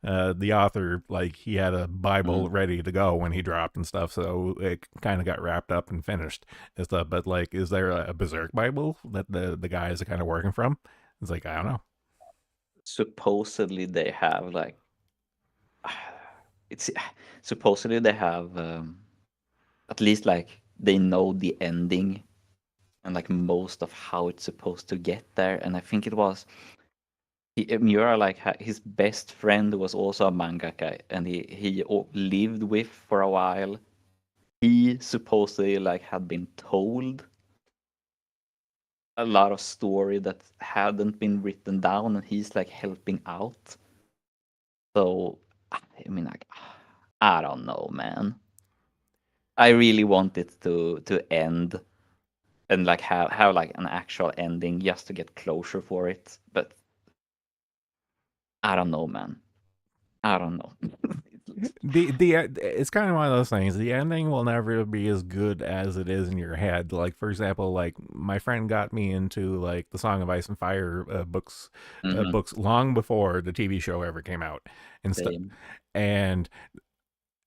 the author, like he had a Bible Mm. ready to go when he dropped and stuff, so it kind of got wrapped up and finished and stuff. But like, is there a Berserk Bible that the guys are kind of working from? It's like, I don't know. Supposedly they have like it's supposedly they have at least like they know the ending and like most of how it's supposed to get there. And I think it was Miura like his best friend was also a mangaka, and he lived with for a while. He supposedly like had been told a lot of story that hadn't been written down, and he's like helping out. So I mean, like I don't know, man. I really want it to end and like have like an actual ending just to get closure for it. But I don't know, man. I don't know. The it's kind of one of those things. The ending will never be as good as it is in your head. Like for example, like my friend got me into like the Song of Ice and Fire Mhm. books long before the TV show ever came out and stuff. Same. And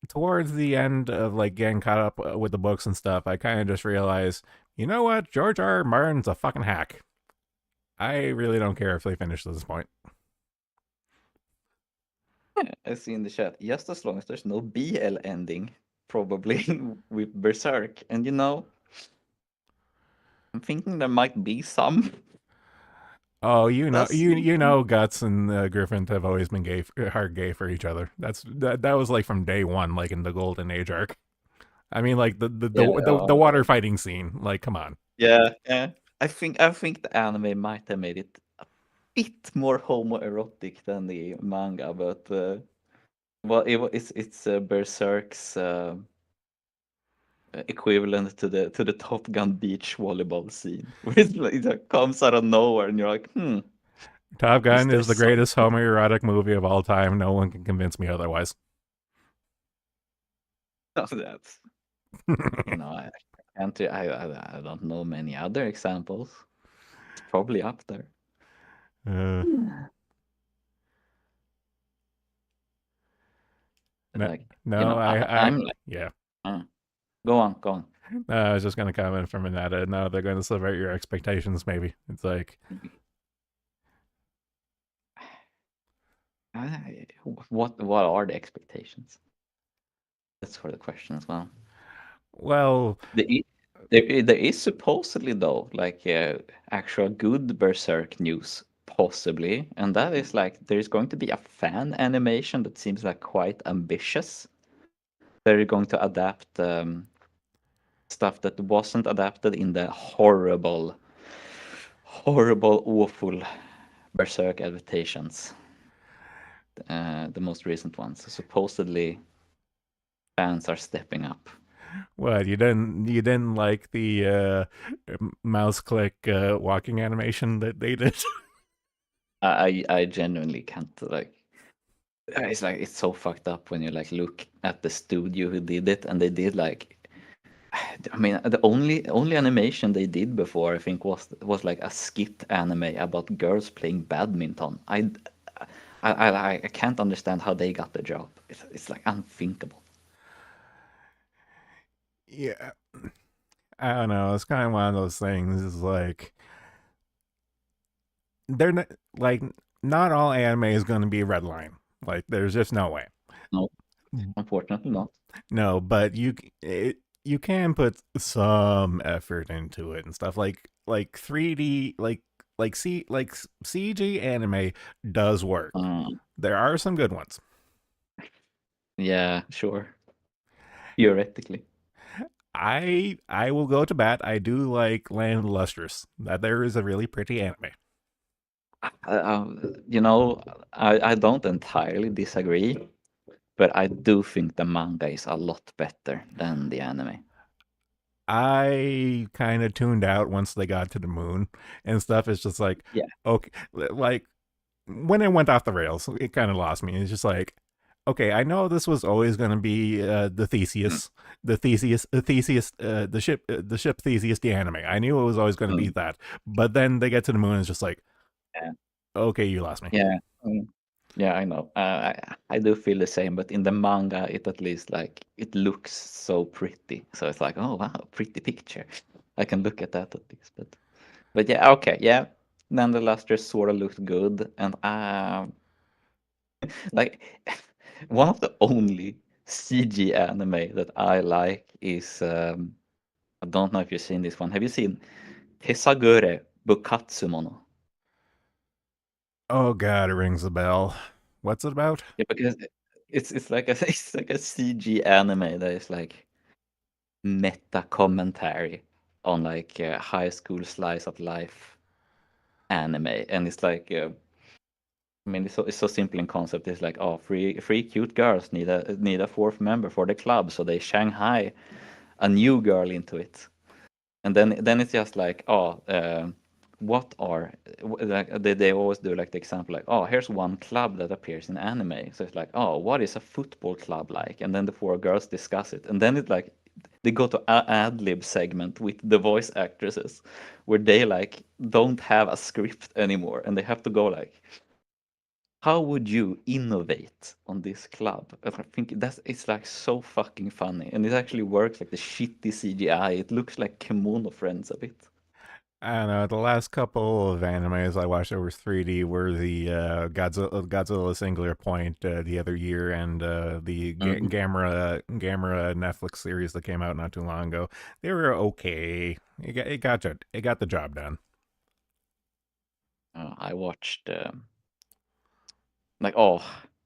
towards the end of like getting caught up with the books and stuff, I kind of just realized, you know what, George R. R. Martin's a fucking hack. I really don't care if they finish this point. Yeah, I see in the chat. Just as long as there's no BL ending, probably with Berserk. And I'm thinking there might be some. Oh, Does seem Guts and Griffin have always been hard gay for each other. That was like from day one, like in the Golden Age arc. I mean, like yeah, the water fighting scene. Like, come on. yeah, yeah. I think the anime might have made it a bit more homoerotic than the manga, but well, it's Berserk's equivalent to the Top Gun beach volleyball scene, where it like comes out of nowhere, and you're like, Top is Gun there is the something? greatest homoerotic movie of all time. No one can convince me otherwise. That's I can't. I don't know many other examples. It's probably up there. uh, Hmm. no, Like no, I'm like, yeah. uh, go on, go on. I was just gonna comment from Anata. No, they're going to subvert your expectations. Maybe it's like, What are the expectations? That's for the question as well. Well, The, i- there is supposedly though like actual good Berserk news possibly, and that is like there is going to be a fan animation that seems like quite ambitious. They're going to adapt stuff that wasn't adapted in the horrible, awful Berserk adaptations, the most recent ones. So supposedly fans are stepping up. what you didn't like the mouse click walking animation that they did? I genuinely can't like. It's like it's so fucked up when you like look at the studio who did it, and they did like. I mean, the only animation they did before I think was like a skit anime about girls playing badminton. I can't understand how they got the job. It's like unthinkable. Yeah, I don't know. It's kind of one of those things. Is like they're not like not all anime is going to be red line. Like there's just no way. No, unfortunately not. No, but you can put some effort into it and stuff like 3D like CG anime does work. Um, There are some good ones. yeah, sure. Theoretically. I will go to bat. I do like Land of the Lustrous. That there is a really pretty anime. You know, I don't entirely disagree, but I do think the manga is a lot better than the anime. I kind of tuned out once they got to the moon and stuff. It's just like Yeah. okay, like when it went off the rails, it kind of lost me. It's just like, okay, I know this was always going to be the Mm, the ship Theseus, the anime. I knew it was always going to be mm, that. But then they get to the moon, and it's just like, yeah. okay, you lost me. Yeah. Yeah, I know. I do feel the same, but in the manga, it at least like it looks so pretty. So it's like, oh wow, pretty picture. I can look at that at least. But yeah, okay, yeah. Then the lustrous sort of looked good, and like one of the only CG anime that I like is I don't know if you've seen this one. Have you seen Tesagure Bukatsumono? Oh god, it rings a bell. What's it about? Yeah, because it's like a it's like a CG anime that is like meta commentary on like high school slice of life anime, and it's like I mean it's so simple in concept. It's like oh three cute girls need a fourth member for the club, so they Shanghai a new girl into it, and then it's just like oh what are like they always do like the example like oh here's one club that appears in anime, so it's like oh what is a football club like, and then the four girls discuss it, and then it's like they go to ad lib segment with the voice actresses where they like don't have a script anymore, and they have to go like how would you innovate on this club? And I think that's it's like so fucking funny, and it actually works like the shitty CGI. It looks like Kimono Friends a bit. I don't know. The last couple of animes I watched that were 3D were the Godzilla Singular Point the other year, and the Mhm. Gamera Netflix series that came out not too long ago. They were okay. It got the job done. I watched like oh,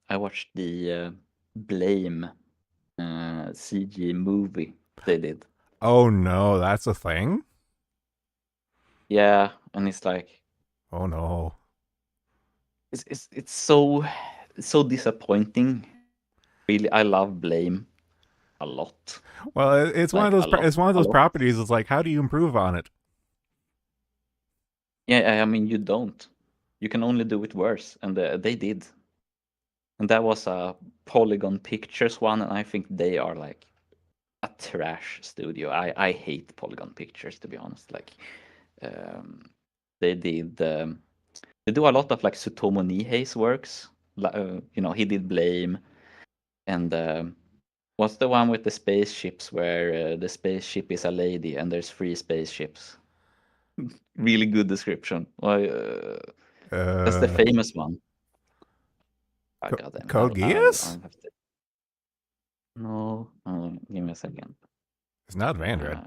I watched the Blame CG movie they did. Oh no, that's a thing. Yeah, and it's like Oh no. it's so disappointing. Really, I love Blame a lot, Well, it's one of like those a lot, it's one of a those lot. properties. It's like, how do you improve on it? Yeah, I mean you don't. You can only do it worse, and they did. And that was a Polygon Pictures one, and I think they are like a trash studio. I hate Polygon Pictures to be honest. Like um, they did they do a lot of like Tsutomu Nihei's works. You know, he did Blame, and what's the one with the spaceships where the spaceship is a lady and there's three spaceships? Really good description. Why? That's the Uh, famous one. Oh, God damn it. Kogias? I'll have to. No, give me a second. It's not Vandred.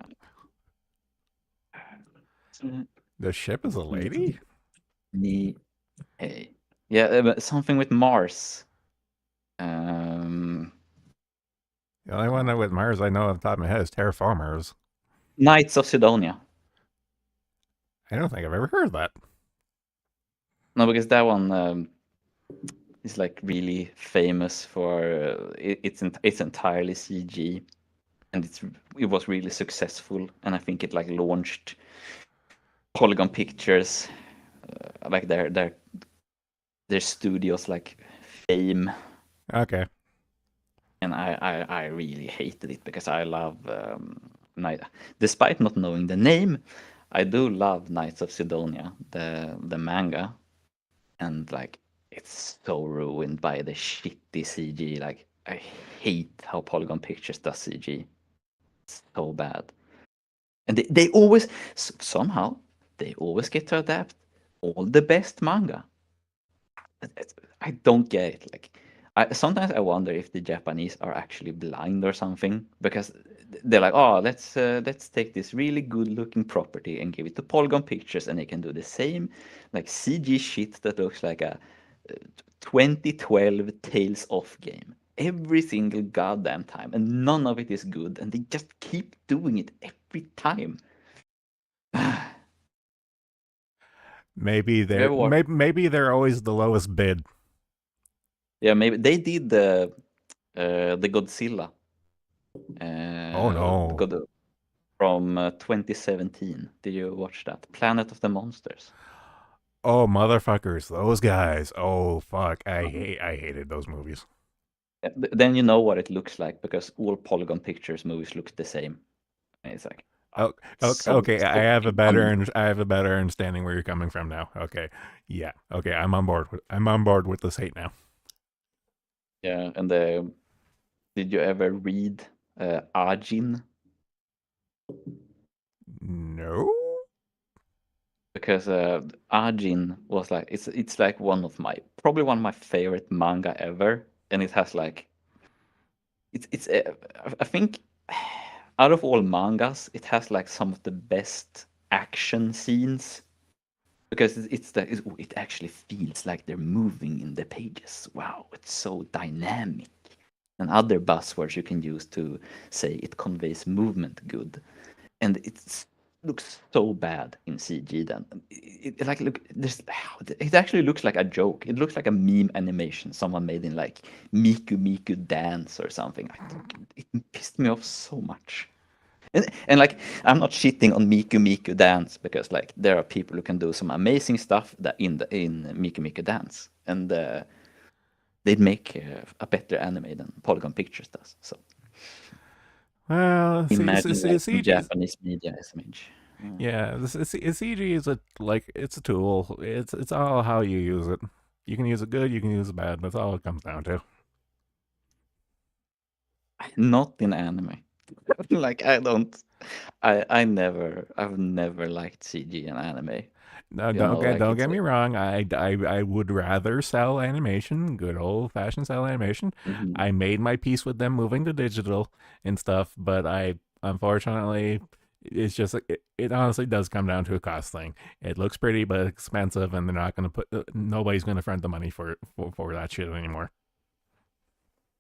Uh, The ship is a lady? Ni- hey. Yeah, but something with Mars. Um, The only one with Mars I know off the top of my head is Terraformers. Knights of Sidonia. I don't think I've ever heard of that. No, because that one is like really famous for it's entirely CG, and it was really successful, and I think it like launched Polygon Pictures, like their studios like fame, Okay. and I really hated it because I love Night. Despite not knowing the name, I do love Knights of Sidonia, the manga, and like it's so ruined by the shitty CG. Like I hate how Polygon Pictures does CG. It's so bad, and they always somehow they always get to adapt all the best manga. I don't get it. Like, sometimes I wonder if the Japanese are actually blind or something because they're like, oh, let's take this really good-looking property and give it to Polygon Pictures, and they can do the same like CG shit that looks like a 2012 Tales of game every single goddamn time, and none of it is good, and they just keep doing it every time. Maybe You they're ever watch? maybe they're always the lowest bid. Yeah, maybe they did the Godzilla. Oh no. God, from 2017. Did you watch that? Planet of the Monsters. Oh motherfuckers, those guys. Oh fuck. Uh-huh. I hated those movies. Then you know what it looks like because all Polygon Pictures movies look the same. And it's like, Oh, so okay. so I have a better understanding where you're coming from now. Okay, yeah. Okay, I'm on board. I'm on board with this hate now. yeah. And did you ever read Ajin? No. Because Ajin was like it's like probably one of my favorite manga ever, and it has like it's I think out of all mangas, it has like some of the best action scenes because it actually feels like they're moving in the pages. Wow, it's so dynamic. And other buzzwords you can use to say it conveys movement good, and it looks so bad in CG. Then like look, it actually looks like a joke. It looks like a meme animation someone made in like Miku Miku Dance or something. It pissed me off so much. And like I'm not shitting on Miku Miku Dance because like there are people who can do some amazing stuff that in Miku Miku Dance, and they'd make a better anime than Polygon Pictures does. So Well, imagine like some CG. Japanese media SMH. Yeah, CG is it's a tool. It's all how you use it. You can use it good, you can use it bad. That's all it comes down to. Not in anime. Like I don't. I've never liked CG in anime. No, You know, like don't it's get me wrong. I would rather sell animation, good old fashioned sell animation. Mhm. I made my peace with them moving to digital and stuff, but I unfortunately it's just it honestly does come down to a cost thing. It looks pretty, but expensive, and they're not going to put nobody's going to front the money for that shit anymore.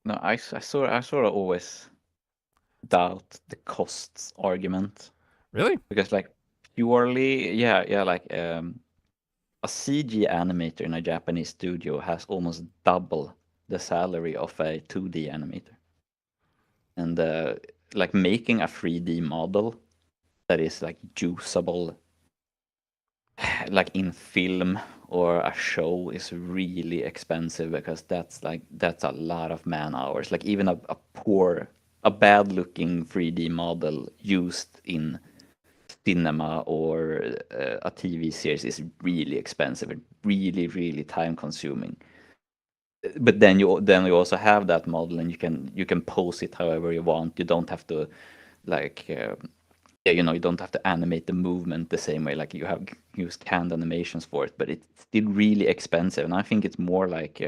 No, I sort of always doubt the costs argument Really? because like purely yeah like a CG animator in a Japanese studio has almost double the salary of a 2D animator, and like making a 3D model that is like usable like in film or a show is really expensive because that's a lot of man hours. Like even a bad looking 3D model used in cinema or a TV series is really expensive and really time consuming. But then you also have that model and you can pose it however you want. You don't have to like yeah, you don't have to animate the movement the same way. Like you have used canned animations for it, but it's still really expensive. And I think it's more like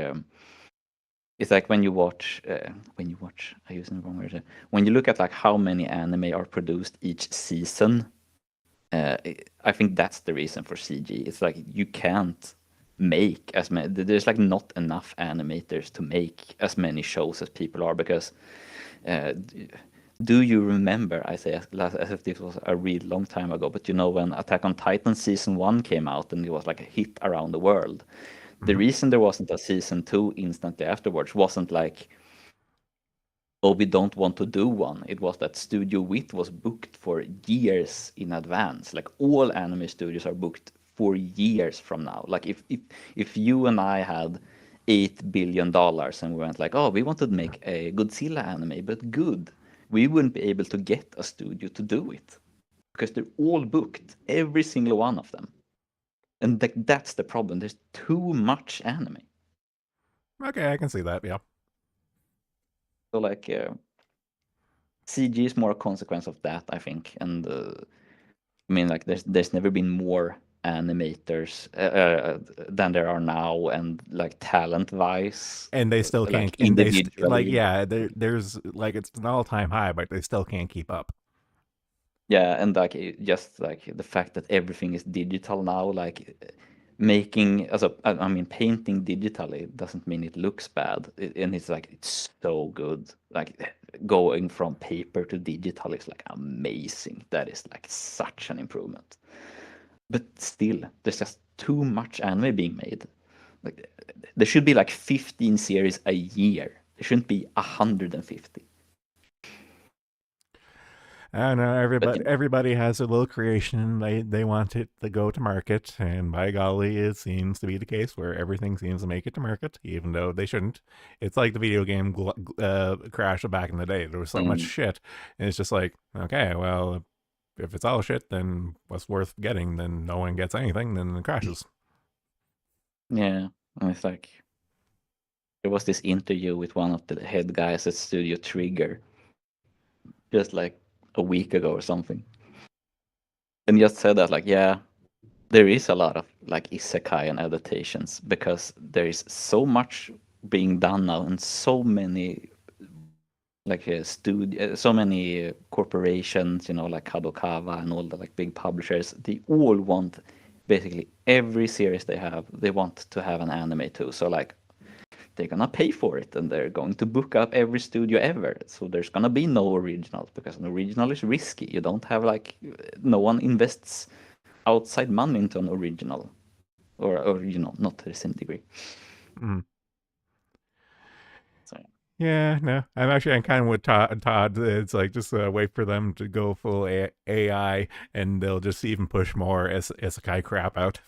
it's like I use the wrong word. When you look at like how many anime are produced each season, I think that's the reason for CG. It's like you can't make as many. There's like not enough animators to make as many shows as people are because. Uh, do you remember? I say as if this was a real long time ago, but you know when Attack on Titan season 1 came out and it was like a hit around the world. The Mm-hmm. reason there wasn't a season 2 instantly afterwards wasn't like, oh, we don't want to do one. It was that Studio Wit was booked for years in advance. Like all anime studios are booked for years from now. Like if you and I had $8 billion and we went like, oh, we want to make a Godzilla anime, but good, we wouldn't be able to get a studio to do it because they're all booked, every single one of them. And that's the problem. There's too much anime. Okay, I can see that. Yeah. So like CG is more a consequence of that, I think. And I mean, like there's never been more animators than there are now, and like talent-wise, And they still like can't. And like, individually. yeah, there's like it's an all-time high, but they still can't keep up. Yeah, and like just like the fact that everything is digital now, like making as a I mean painting digitally doesn't mean it looks bad, and it's like it's so good. Like going from paper to digital is like amazing. That is like such an improvement. But still, there's just too much anime being made. Like there should be like 15 series a year. There shouldn't be 150. I don't know. But Everybody has a little creation. They want it to go to market, and by golly, it seems to be the case where everything seems to make it to market, even though they shouldn't. It's like the video game crash back in the day. There was so much mm, shit, and it's just like, okay, well, if it's all shit, then what's worth getting? Then no one gets anything. Then it crashes. yeah, and it's like there was this interview with one of the head guys at Studio Trigger just like a week ago or something, and just said that like, yeah, there is a lot of like isekai and adaptations because there is so much being done now and so many like so many corporations, you know, like Kadokawa and all the like big publishers, they all want basically every series they have, they want to have an anime too. So like they're gonna pay for it and they're going to book up every studio ever. So there's gonna be no originals because an original is risky. You don't have like no one invests outside money into an original, or you know, not to the same degree. Mm. So Yeah, no, I'm kind of with Todd. It's like just wait for them to go full AI, and they'll just even push more isekai crap out.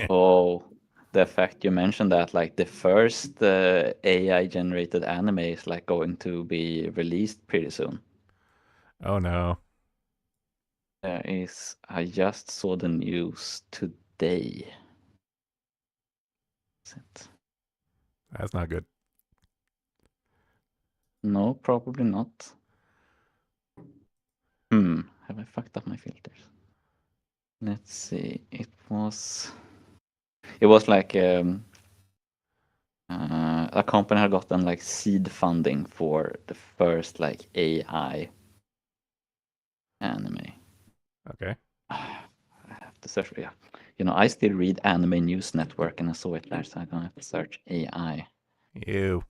oh, the fact you mentioned that, like the first AI generated anime is like going to be released pretty soon. Oh no, There is, I just saw the news today. Is it? that's not good. No, probably not. Have I fucked up my filters? Let's see. It was like a company had gotten like seed funding for the first like AI anime. Okay, I have to search. Yeah, you know, I still read Anime News Network, and I saw it there, so I'm gonna have to search AI. ew.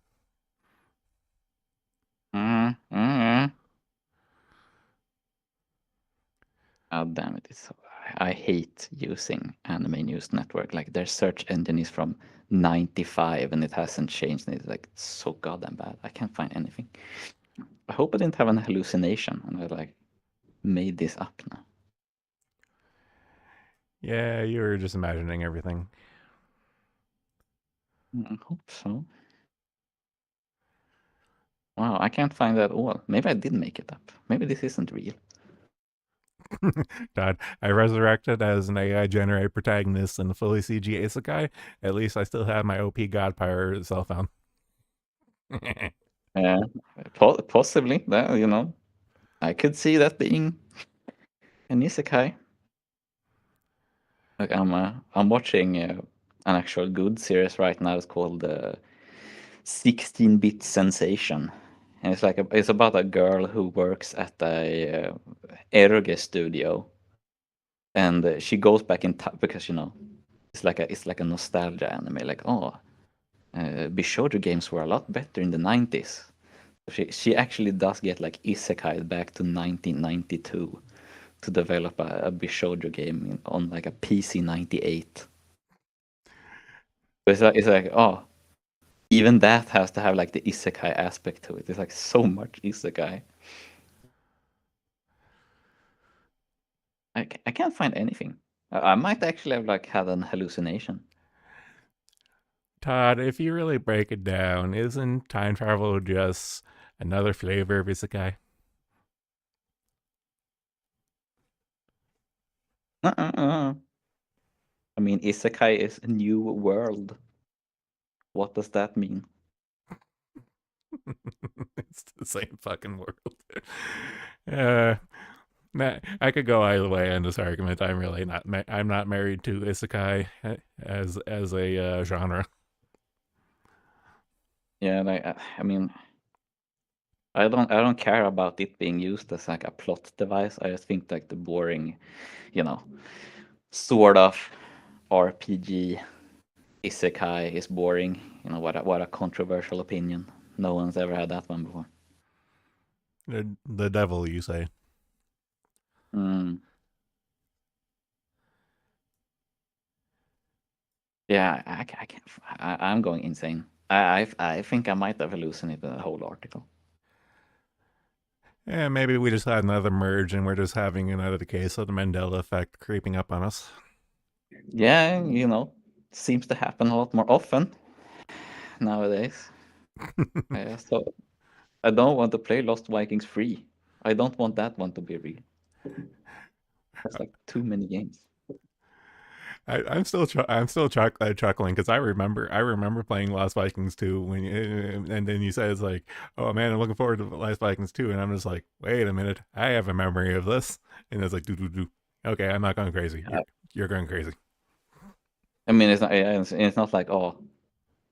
Mm. Oh damn it! I hate using Anime News Network. Like their search engine is from '95 and it hasn't changed. And it's like so goddamn bad. I can't find anything. I hope I didn't have an hallucination and I like made this up now. Yeah, you're just imagining everything. I hope so. Wow, I can't find that at all. Maybe I did make it up. Maybe this isn't real. God, I resurrected as an AI generated protagonist in the fully CG isekai. At least I still have my OP God Power cell phone. Yeah, possibly. That, you know, I could see that being an isekai. Like I'm watching an actual good series right now. It's called 16-bit sensation. And it's about a girl who works at a eroge studio, and she goes back in time because it's like a nostalgia anime. Like, oh, Bishojo games were a lot better in the 90s. She actually does get like isekai back to 1992 to develop a Bishojo game on like a PC 98. It's like, oh, even that has to have like the isekai aspect to it. It's like so much isekai. I can't find anything. I might actually have like had an hallucination. Todd, if you really break it down, isn't time travel just another flavor of isekai? Uh-uh. I mean, isekai is a new world. What does that mean? It's the same fucking world. uh, I could go either way on this argument. I'm really not. I'm not married to isekai as a genre. Yeah, like I mean, I don't care about it being used as like a plot device. I just think like the boring, you know, sort of RPG isekai is boring. What a controversial opinion. No one's ever had that one before. The devil, you say? Mm. Yeah, I can't. I'm going insane. I think I might have hallucinated the whole article. Yeah, maybe we just had another merge, and we're just having another case of the Mandela effect creeping up on us. Yeah, seems to happen a lot more often nowadays. So I don't want to play Lost Vikings free. I don't want that one to be real. That's like too many games. I'm still chuckling because I remember playing Lost Vikings 2 when and then you said it's like, oh man, I'm looking forward to Lost Vikings 2, and I'm just like, wait a minute, I have a memory of this, and it's like do do do. Okay, I'm not going crazy. You're going crazy. I mean, it's not like, oh,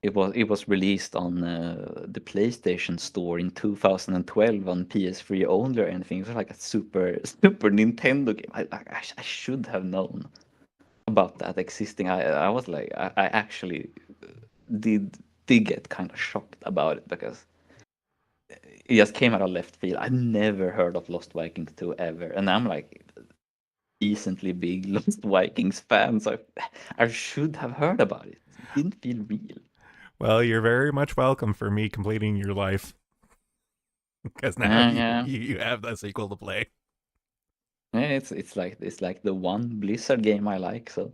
it was released on the PlayStation Store in 2012 on PS3 only or anything. It was like a super Super Nintendo game. I should have known about that existing. I was like, I actually did get kind of shocked about it because it just came out of left field. I never heard of Lost Vikings 2 ever, and I'm like decently big Lost Vikings fan, so I should have heard about it. It didn't feel real. Well, you're very much welcome for me completing your life because now Yeah, yeah. you have that sequel to play. Yeah, it's like the one Blizzard game I like. So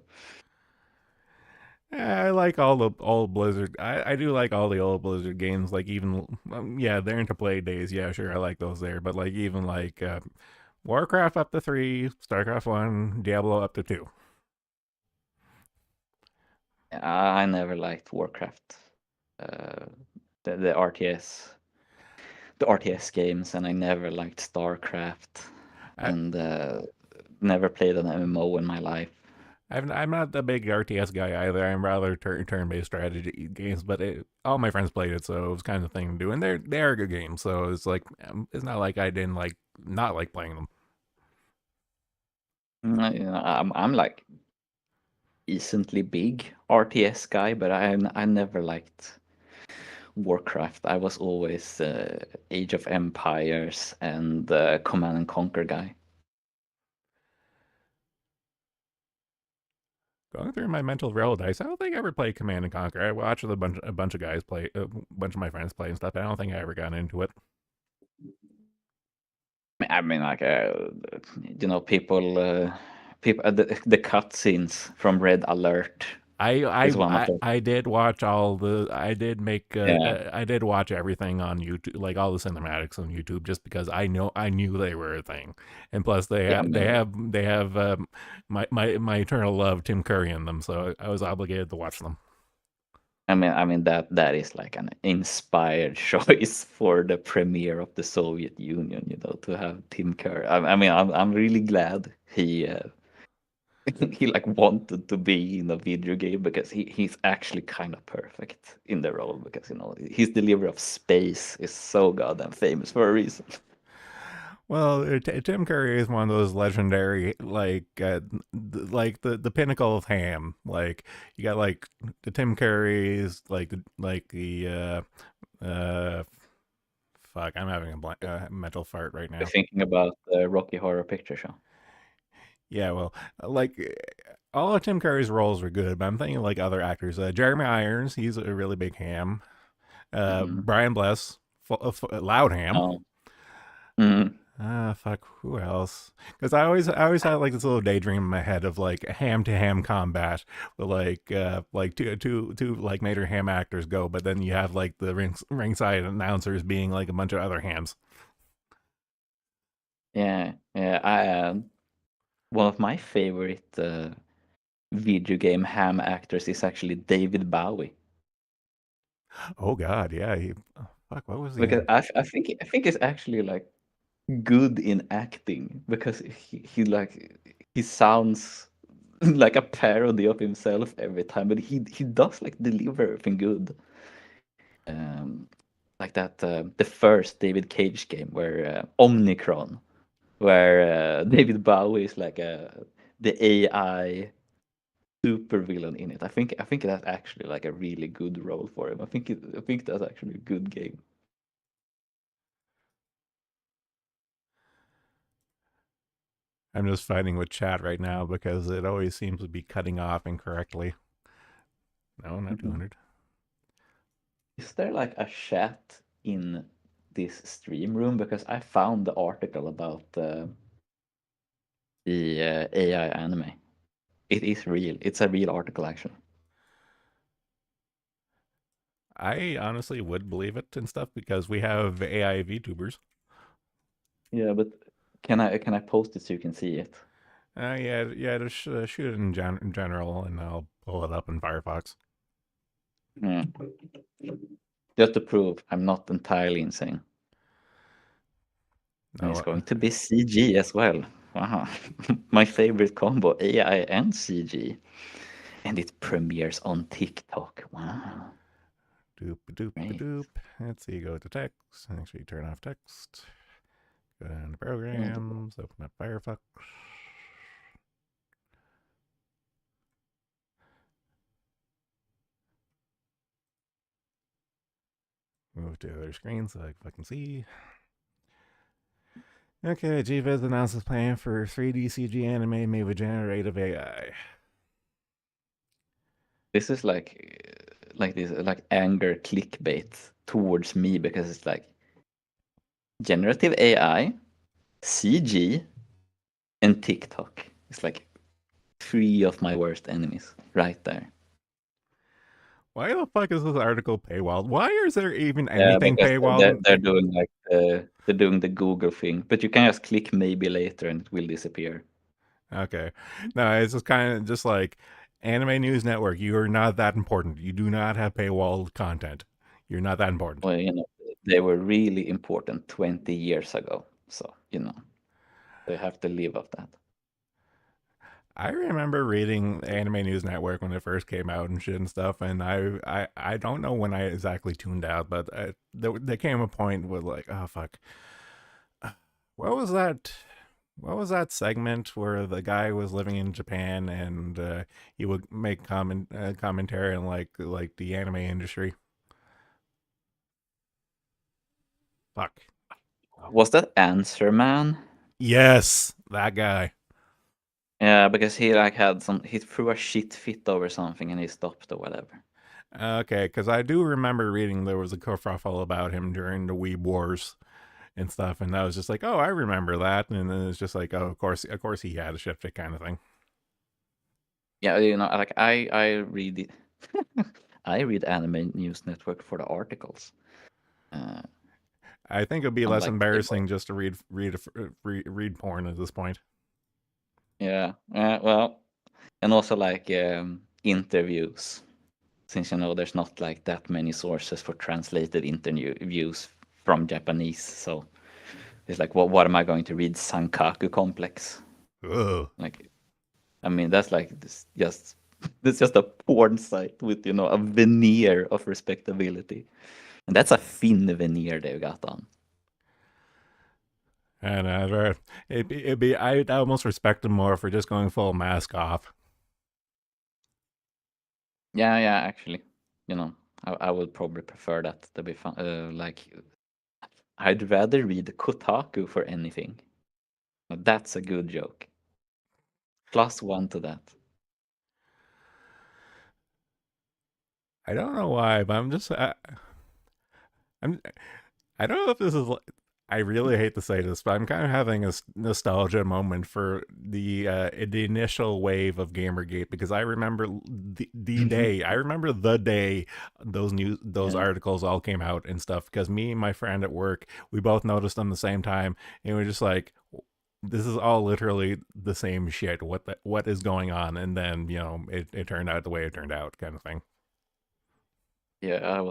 I like all the old Blizzard. I do like all the old Blizzard games. Like even yeah, they're into play days. Yeah, sure, I like those there. But like even like Warcraft up to 3, Starcraft 1, Diablo up to 2. I never liked Warcraft, uh, the RTS, games, and I never liked StarCraft, I, and never played an MMO in my life. I'm not the big RTS guy either. I'm rather turn based strategy games, but all my friends played it, so it was kind of thing to do. And they are good games, so it's like it's not like I didn't like not like playing them. I'm like decently big RTS guy, but I never liked Warcraft. I was always Age of Empires and Command and Conquer guy. Going through my mental Rolodex, I don't think I ever played Command and Conquer. I watched a bunch of guys play, a bunch of my friends play and stuff. But I don't think I ever got into it. I mean, like people the cutscenes from Red Alert is one of the I did watch all the yeah I did watch everything on YouTube, like all the cinematics on YouTube, just because I knew they were a thing, and plus yeah. I mean, they have my eternal love Tim Curry in them, so I was obligated to watch them. that is like an inspired choice for the premiere of the Soviet Union. To have Tim Curry. I mean, I'm really glad he like wanted to be in a video game because he's actually kind of perfect in the role because his delivery of space is so goddamn famous for a reason. Well, Tim Curry is one of those legendary, like the pinnacle of ham. Like you got like the Tim Currys, uh, fuck, I'm having a mental fart right You're now. thinking about the Rocky Horror Picture Show. Yeah, well, like all of Tim Curry's roles were good, but I'm thinking like other actors. Jeremy Irons, he's a really big ham. Hmm. Brian Bless, loud ham. Oh. Mhm. Ah, fuck. Who else? Because I always had like this little daydream in my head of like ham to ham combat, where like two like major ham actors go, but then you have like the ringside announcers being like a bunch of other hams. Yeah, yeah. One of my favorite video game ham actors is actually David Bowie. Oh God, yeah. Fuck, what was he Because in? I think he's actually like good in acting because he sounds like a parody of himself every time, but he does like deliver everything good. Um, like that the first David Cage game where Omnicron, where David Bowie is like the AI super villain in it. I think that's actually like a really good role for him. I think that's actually a good game. I'm just fighting with chat right now because it always seems to be cutting off incorrectly. No, not Mhm. 200. Is there like a chat in this stream room? Because I found the article about the AI anime. It is real. It's a real article actually. I honestly would believe it and stuff because we have AI VTubers. Yeah, but can I post it so you can see it? Yeah, yeah. Just shoot it in general, and I'll pull it up in Firefox. Yeah. Just to prove I'm not entirely insane. And it's No, going to be CG as well. Wow. My favorite combo, AI and CG. And it premieres on TikTok. Wow. doop doop Great. doop. Let's see. Go to text. Actually, turn off text. Go down to Yeah. programs. Open up Firefox. Move to the other screen so I can fucking see. Okay, GViz announces plan for 3D CG anime made with generative AI. This is like this like anger clickbait towards me because it's like generative AI, CG, and TikTok. It's like three of my worst enemies right there. Why the fuck is this article paywalled? Why is there even Yeah, anything because they're, paywalled? they're doing like they're doing the Google thing, but you can just click maybe later and it will disappear. Okay. No, it's just kind of just like Anime News Network. You are not that important. You do not have paywalled content. You're not that important. Well, they were really important 20 years ago, so they have to live off that. I remember reading Anime News Network when it first came out and shit and stuff, and I don't know when I exactly tuned out, but there came a point where like, oh fuck, what was that? What was that segment where the guy was living in Japan and he would make commentary on like the anime industry? Fuck. Was that Answer Man? Yes, that guy. Yeah, because he threw a shit fit over something and he stopped or whatever. Okay, because I do remember reading there was a kerfuffle about him during the Weeb Wars and stuff, and I was just like, oh, I remember that, and then it's just like, oh, of course, he had a shit fit kind of thing. Yeah, like I read it. I read Anime News Network for the articles. Uh, I think it'd be less unlike Playboy. embarrassing just to read porn at this point. Yeah, well, and also like interviews, since there's not like that many sources for translated interviews from Japanese. So it's like, what am I going to read? Sankaku Complex. Ugh. Like, I mean, that's like this just that's just a porn site with a veneer of respectability, and that's a thin veneer they've got on. And I'd almost respect him more for just going full mask off. Yeah, yeah, actually, I would probably prefer that to be fun. Like, I'd rather read Kotaku for anything. That's a good joke. +1 to that. I don't know why, but I'm I don't know if this is. I really hate to say this, but I'm kind of having a nostalgia moment for the initial wave of GamerGate because I remember the day. I remember the day those Yeah. articles all came out and stuff because me and my friend at work we both noticed them the same time and we are just like, this is all literally the same shit. What is going on? And then it turned out the way it turned out, kind of thing. Yeah, I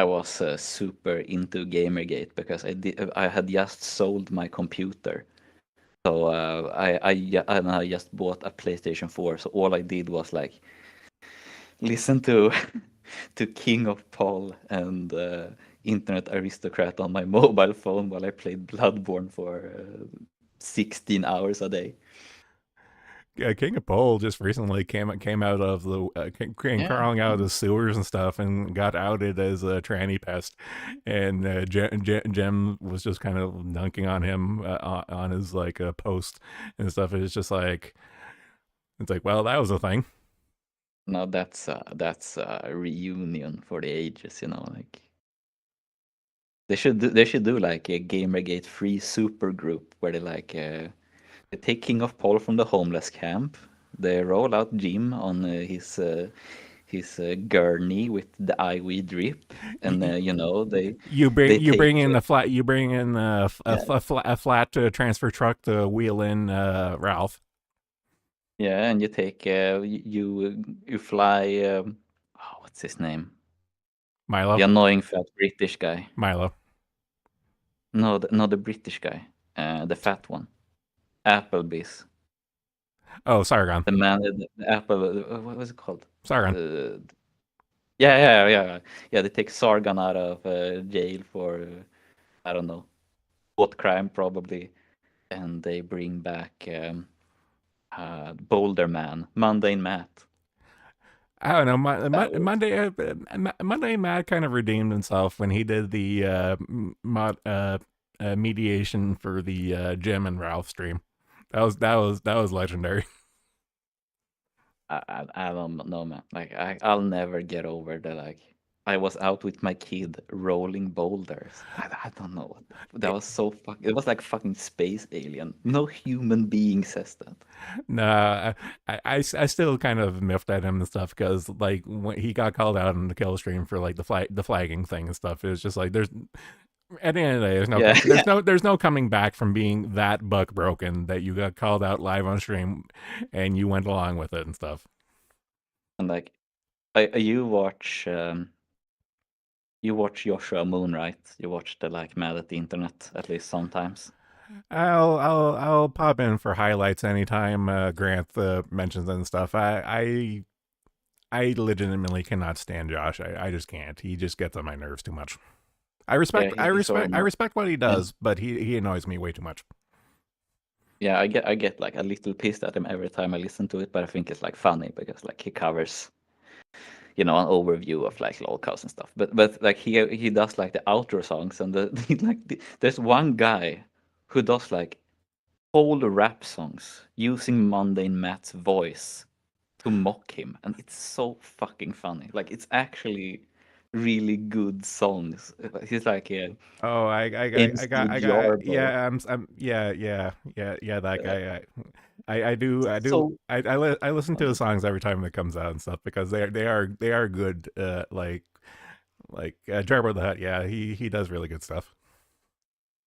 was super into Gamergate because I had just sold my computer. So and I just bought a PlayStation 4. So all I did was like listen to to King of Paul and Internet Aristocrat on my mobile phone while I played Bloodborne for 16 hours a day. King of Pole just recently came out of the came Yeah. crawling out of the sewers and stuff and got outed as a tranny pest, and Jem was just kind of dunking on him on his like post and stuff. It's like, well, that was a thing. Now that's a reunion for the ages, like they should do like a Gamergate free super group where they take King of Paul from the homeless camp. They roll out Jim on his gurney with the IV drip, and You, they you take bring in the flat you bring in yeah, a flat transfer truck to wheel in Ralph yeah, and you take you fly what's his name? The Milo annoying fat British guy. Milo. No, not the British guy. The fat one. Applebee's. Oh, Sargon. The man, the Apple. What was it called? Sargon. Uh, yeah, yeah, yeah, yeah. They take Sargon out of jail for I don't know what crime probably, and they bring back Boulder Man, Mundane Matt. I don't know. That was Monday Matt kind of redeemed himself when he did the mediation for the Jim and Ralph stream. That was legendary. I don't know, man. Like I'll never get over the like. I was out with my kid rolling boulders. I don't know what that was so fuck. It was like fucking space alien. No human being says that. Nah, I still kind of miffed at him and stuff because like when he got called out in the kill stream for like the flagging thing and stuff. It was just like there's at the end of the day Yeah, there's no coming back from being that buck broken that you got called out live on stream and you went along with it and stuff. and like you watch Joshua Moon, right? You watch the like Mad at the Internet at least sometimes. I'll pop in for highlights anytime Grant mentions and stuff. I legitimately cannot stand Josh. I just can't. He just gets on my nerves too much. Yeah, he's sort of I respect what he yeah. does, but he annoys me way too much. Yeah, I get like a little pissed at him every time I listen to it, but I think it's like funny because like he covers an overview of like lolcows and stuff. But like he does like the outro songs and there's one guy who does like whole rap songs using Mundane Matt's voice to mock him, and it's so fucking funny. Like it's actually really good songs. He's like Oh, MC Jarbo. yeah, yeah, that Uh, guy. I do, so I listen to funny. his songs every time it comes out and stuff because they are good. Jarbo the Hutt. Yeah, he does really good stuff.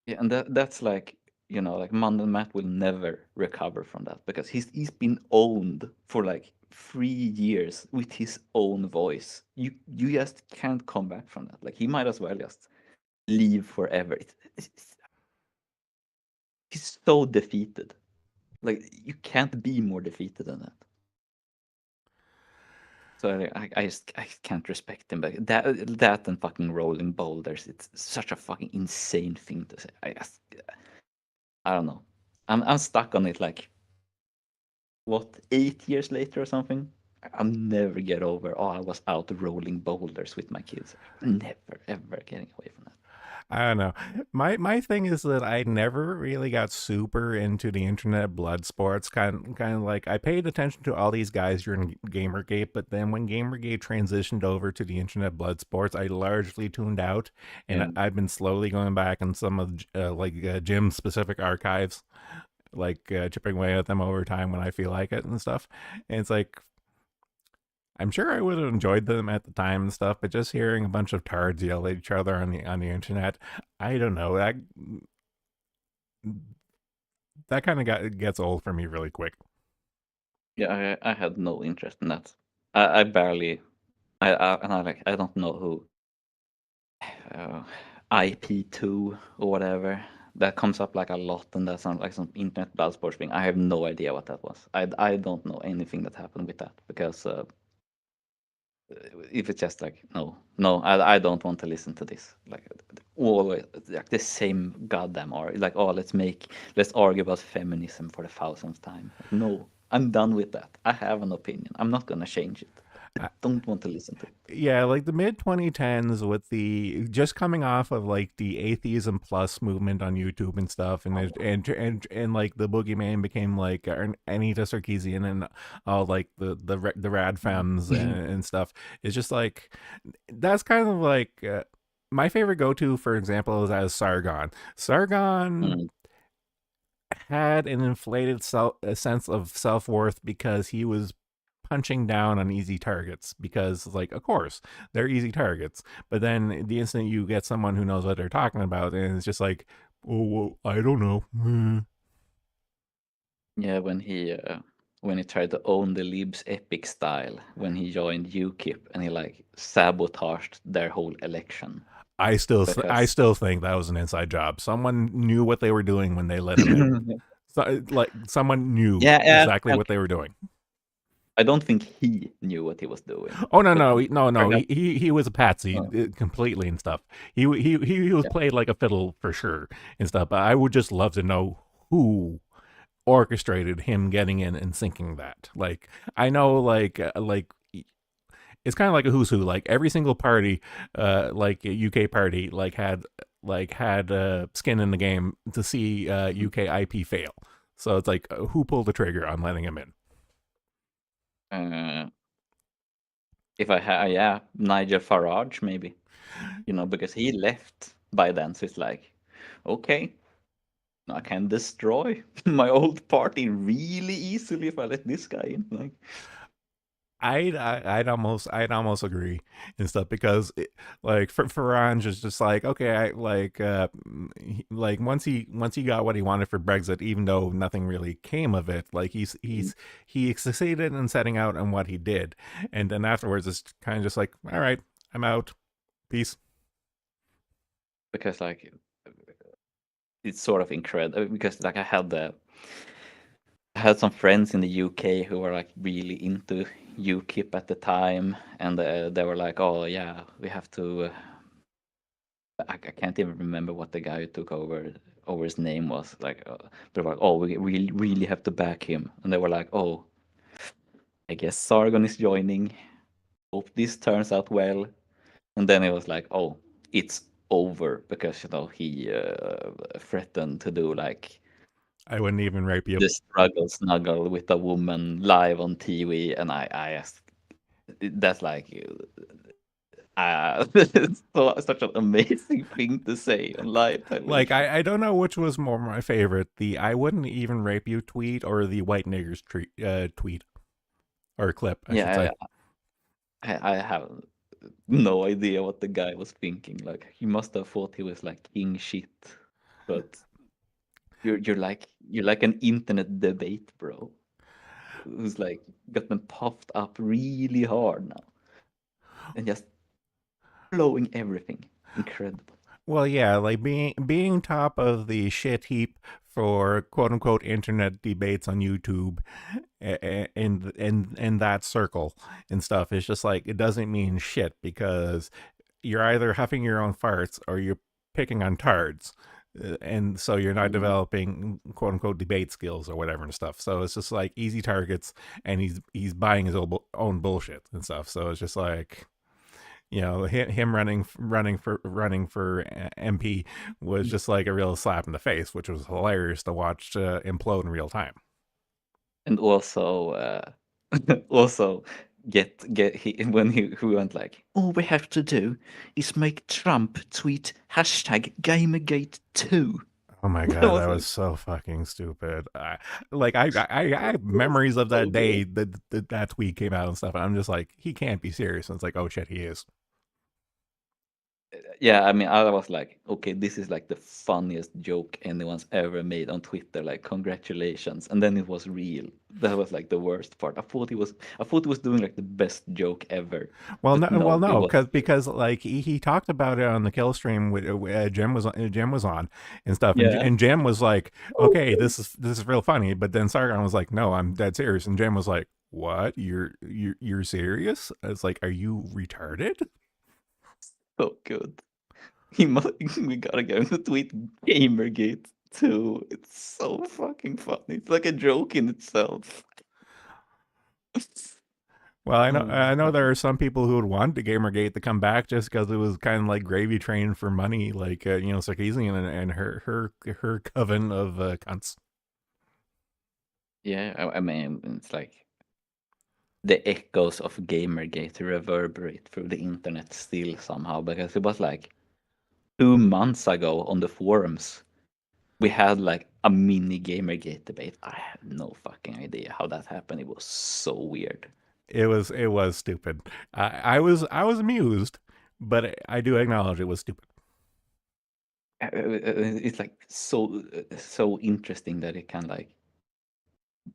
Yeah, and that's like like Mandel Matt will never recover from that because he's been owned for like 3 years with his own voice. You just can't come back from that. Like he might as well just leave forever. He's so defeated. Like you can't be more defeated than that. So I can't respect him. But that and fucking rolling boulders, it's such a fucking insane thing to say. I don't know. I'm stuck on it. Like what, 8 years later or something. I'll never get over. Oh, I was out rolling boulders with my kids. Never ever getting away from that. I don't know. My thing is that I never really got super into the internet blood sports. Kind of like I paid attention to all these guys during Gamergate, but then when Gamergate transitioned over to the internet blood sports, I largely tuned out, and Yeah. I've been slowly going back on some of Jim specific archives, like chipping away at them over time when I feel like it and stuff. And it's like I'm sure I would have enjoyed them at the time and stuff, but just hearing a bunch of tards yell at each other on the internet, I don't know, that kind of gets old for me really quick. Yeah, I had no interest in that. I barely and I like I don't know who uh, IP2 or whatever that comes up like a lot, and that sounds like some internet blood sports thing. I have no idea what that was. I don't know anything that happened with that because if it's just like no, I don't want to listen to this. Like always like the same goddamn or like oh let's argue about feminism for the thousandth time. Like, no, I'm done with that. I have an opinion. I'm not gonna change it. I I, don't want to listen to it. yeah, like the mid 2010s with the just coming off of like the atheism plus movement on YouTube and stuff, and like the boogeyman became like Anita Sarkeesian and all like the rad femmes and stuff. It's just like that's kind of like my favorite go to, for example, is as Sargon. Sargon Mm. had an inflated a sense of self worth because he was punching down on easy targets because like of course they're easy targets, but then the instant you get someone who knows what they're talking about and it's just like, oh well, I don't know. Yeah, when he tried to own the Libs epic style when he joined UKIP and he like sabotaged their whole election I because still think that was an inside job. Someone knew what they were doing when they let him in. So, like someone knew yeah, yeah, exactly what okay. they were doing. I don't think he knew what he was doing, Oh no but no no no perhaps he was a patsy uh, completely and stuff. He was yeah. played like a fiddle for sure and stuff. But I would just love to know who orchestrated him getting in and sinking that. Like I know like it's kind of like a who's who. Like every single party, like a UK party, had skin in the game to see UK IP fail. So it's like who pulled the trigger on letting him in? Uh, if I had, yeah, Nigel Farage maybe, because he left by then, so it's like, okay, I can destroy my old party really easily if I let this guy in. Like, I'd almost agree and stuff because like for Farage is just like okay I like once he got what he wanted for Brexit, even though nothing really came of it, like he succeeded in setting out on what he did, and then afterwards it's kind of just like all right, I'm out, peace. because like it's sort of incredible because like I had some friends in the UK who were like really into UKIP at the time, and they were like, "Oh yeah, we have to." I can't even remember what the guy who took over his name was like, but they were like, "Oh, we really have to back him," and they were like, "Oh, I guess Sargon is joining. Hope this turns out well." And then it was like, "Oh, it's over," because he threatened to do like I wouldn't even rape you. the struggle snuggle with a woman live on TV, and that's like it's such an amazing thing to say on live Like television. I don't know which was more my favorite, the I wouldn't even rape you tweet or the white niggers tweet or clip I should say. Yeah, I have no idea what the guy was thinking. Like he must have thought he was like king shit, but you're like an internet debate bro who's like gotten puffed up really hard now and just blowing everything. Incredible. Well, yeah, like being top of the shit heap for quote unquote internet debates on YouTube in that circle and stuff. It's just like it doesn't mean shit because you're either huffing your own farts or you're picking on tards. And so you're not Mm. developing quote unquote debate skills or whatever and stuff. So it's just like easy targets, and he's buying his own bullshit and stuff. So it's just like, him running for MP was just like a real slap in the face, which was hilarious to watch implode in real time. And also, also get he when he went like, all we have to do is make Trump tweet hashtag Gamergate 2. Oh my I god, that was was like, so fucking stupid. I have memories of so that good. day that tweet came out and stuff. And I'm just like, he can't be serious. And it's like, oh shit, he is. Yeah, I mean, I was like, okay, this is like the funniest joke anyone's ever made on Twitter. Like, congratulations. And then it was real. That was like the worst part. I thought he was doing like the best joke ever. But Well, no, it no, was because like he talked about it on the kill stream with Jim was on and stuff, and yeah. Jim was like, okay, this is real funny, but then Sargon was like, no, I'm dead serious, and Jim was like, what? You're serious? It's like, are you retarded? So good. He must, we gotta go to tweet Gamergate too. It's so fucking funny. It's like a joke in itself. Well, Oh, I know that there was are some people who would want the Gamergate to come back just because it was kind of like gravy train for money, like Sarkeesian and her coven of cunts. yeah. I mean, it's like the echoes of Gamergate reverberate through the internet still somehow because it was like 2 months ago on the forums we had like a mini Gamergate debate. I have no fucking idea how that happened. It was so weird. It was stupid. I was amused, but I do acknowledge it was stupid. It's like so interesting that it can like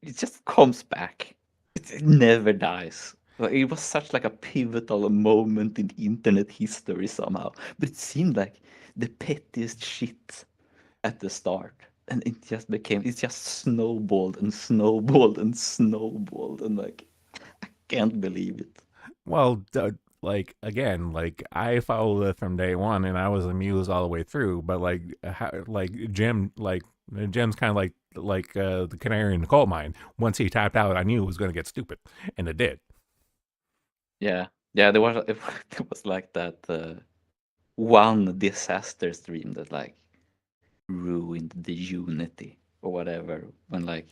it just comes back. It never dies. Like, it was such like a pivotal moment in internet history somehow. But it seemed like the pettiest shit at the start. And it just snowballed and snowballed and snowballed. And like, I can't believe it. Well, like again, like I followed it from day one, and I was amused all the way through. But Jim's kind of like the canary in the coal mine. Once he tapped out, I knew it was going to get stupid, and it did. Yeah. Yeah, it was like that one disaster stream that like ruined the unity or whatever when like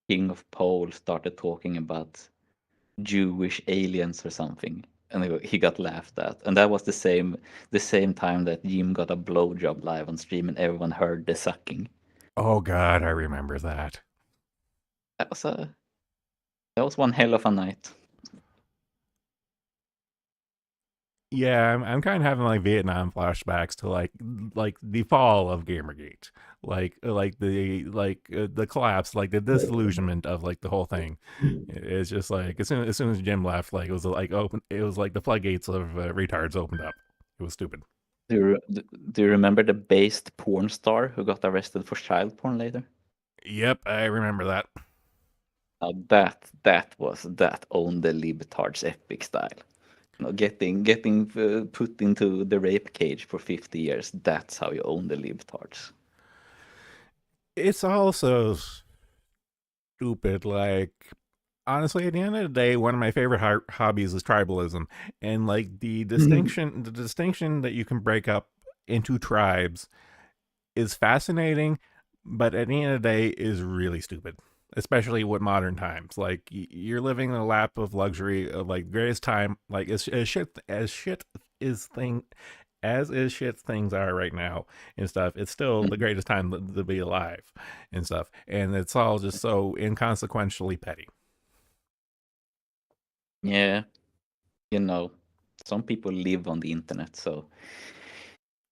King of Pole started talking about Jewish aliens or something, and he got laughed at. And that was the same time that Jim got a blowjob live on stream, and everyone heard the sucking. Oh God, I remember that. That was a that was one hell of a night. Yeah, I'm kind of having like Vietnam flashbacks to like the fall of Gamergate, the collapse, like the disillusionment of like the whole thing. It's just like as soon as Jim left, like it was like the floodgates of retards opened up. It was stupid. Do you remember the based porn star who got arrested for child porn later? Yep, I remember that. That owned the libtards epic style. Getting put into the rape cage for 50 years. That's how you own the libtards. It's also stupid. Like honestly, at the end of the day, one of my favorite hobbies is tribalism, and like the distinction that you can break up into tribes is fascinating, but at the end of the day is really stupid. Especially with modern times, like you're living in a lap of luxury of like greatest time, like as shit is thing as is shit things are right now and stuff. It's still the greatest time to be alive and stuff, and it's all just so inconsequentially petty. Yeah, you know, some people live on the internet, so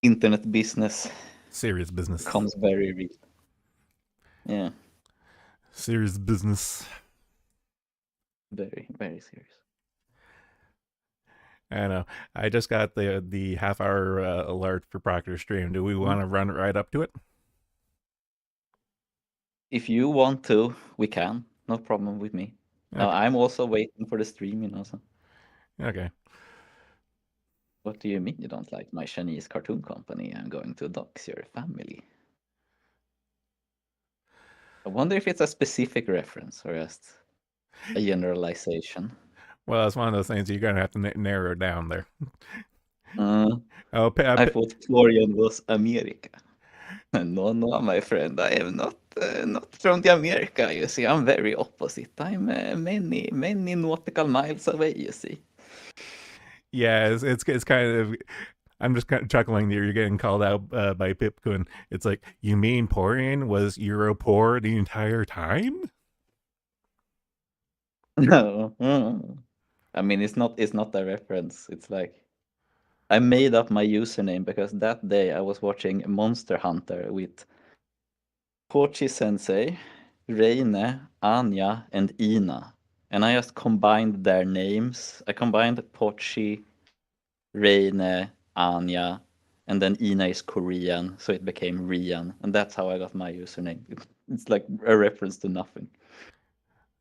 internet business Serious business. becomes very real. Yeah, Serious business. very, very serious. I know. I just got the half hour alert for Proctor's stream. Do we Mm. want to run right up to it? If you want to, we can. No problem with me. Okay. I'm also waiting for the stream, you know. So. Okay. What do you mean you don't like my Chinese cartoon company? I'm going to dox your family. I wonder if it's a specific reference or just a generalization. Well, it's one of those things you're gonna have to narrow down there. Uh, Oh, I thought Porean was America. No, no, my friend, I am not from the America. You see, I'm very opposite. I'm many nautical miles away. You see. yeah, it's kind of. I'm just kind of chuckling that you're getting called out by Pipkun. It's like, you mean Porean was Euro poor the entire time? No, I mean it's not a reference. It's like I made up my username because that day I was watching Monster Hunter with Pochi Sensei, Reine, Anya, and Ina. And I just combined their names. I combined Pochi, Reine, Anya, and then Ina is Korean, so it became Rian. And that's how I got my username. It's like a reference to nothing.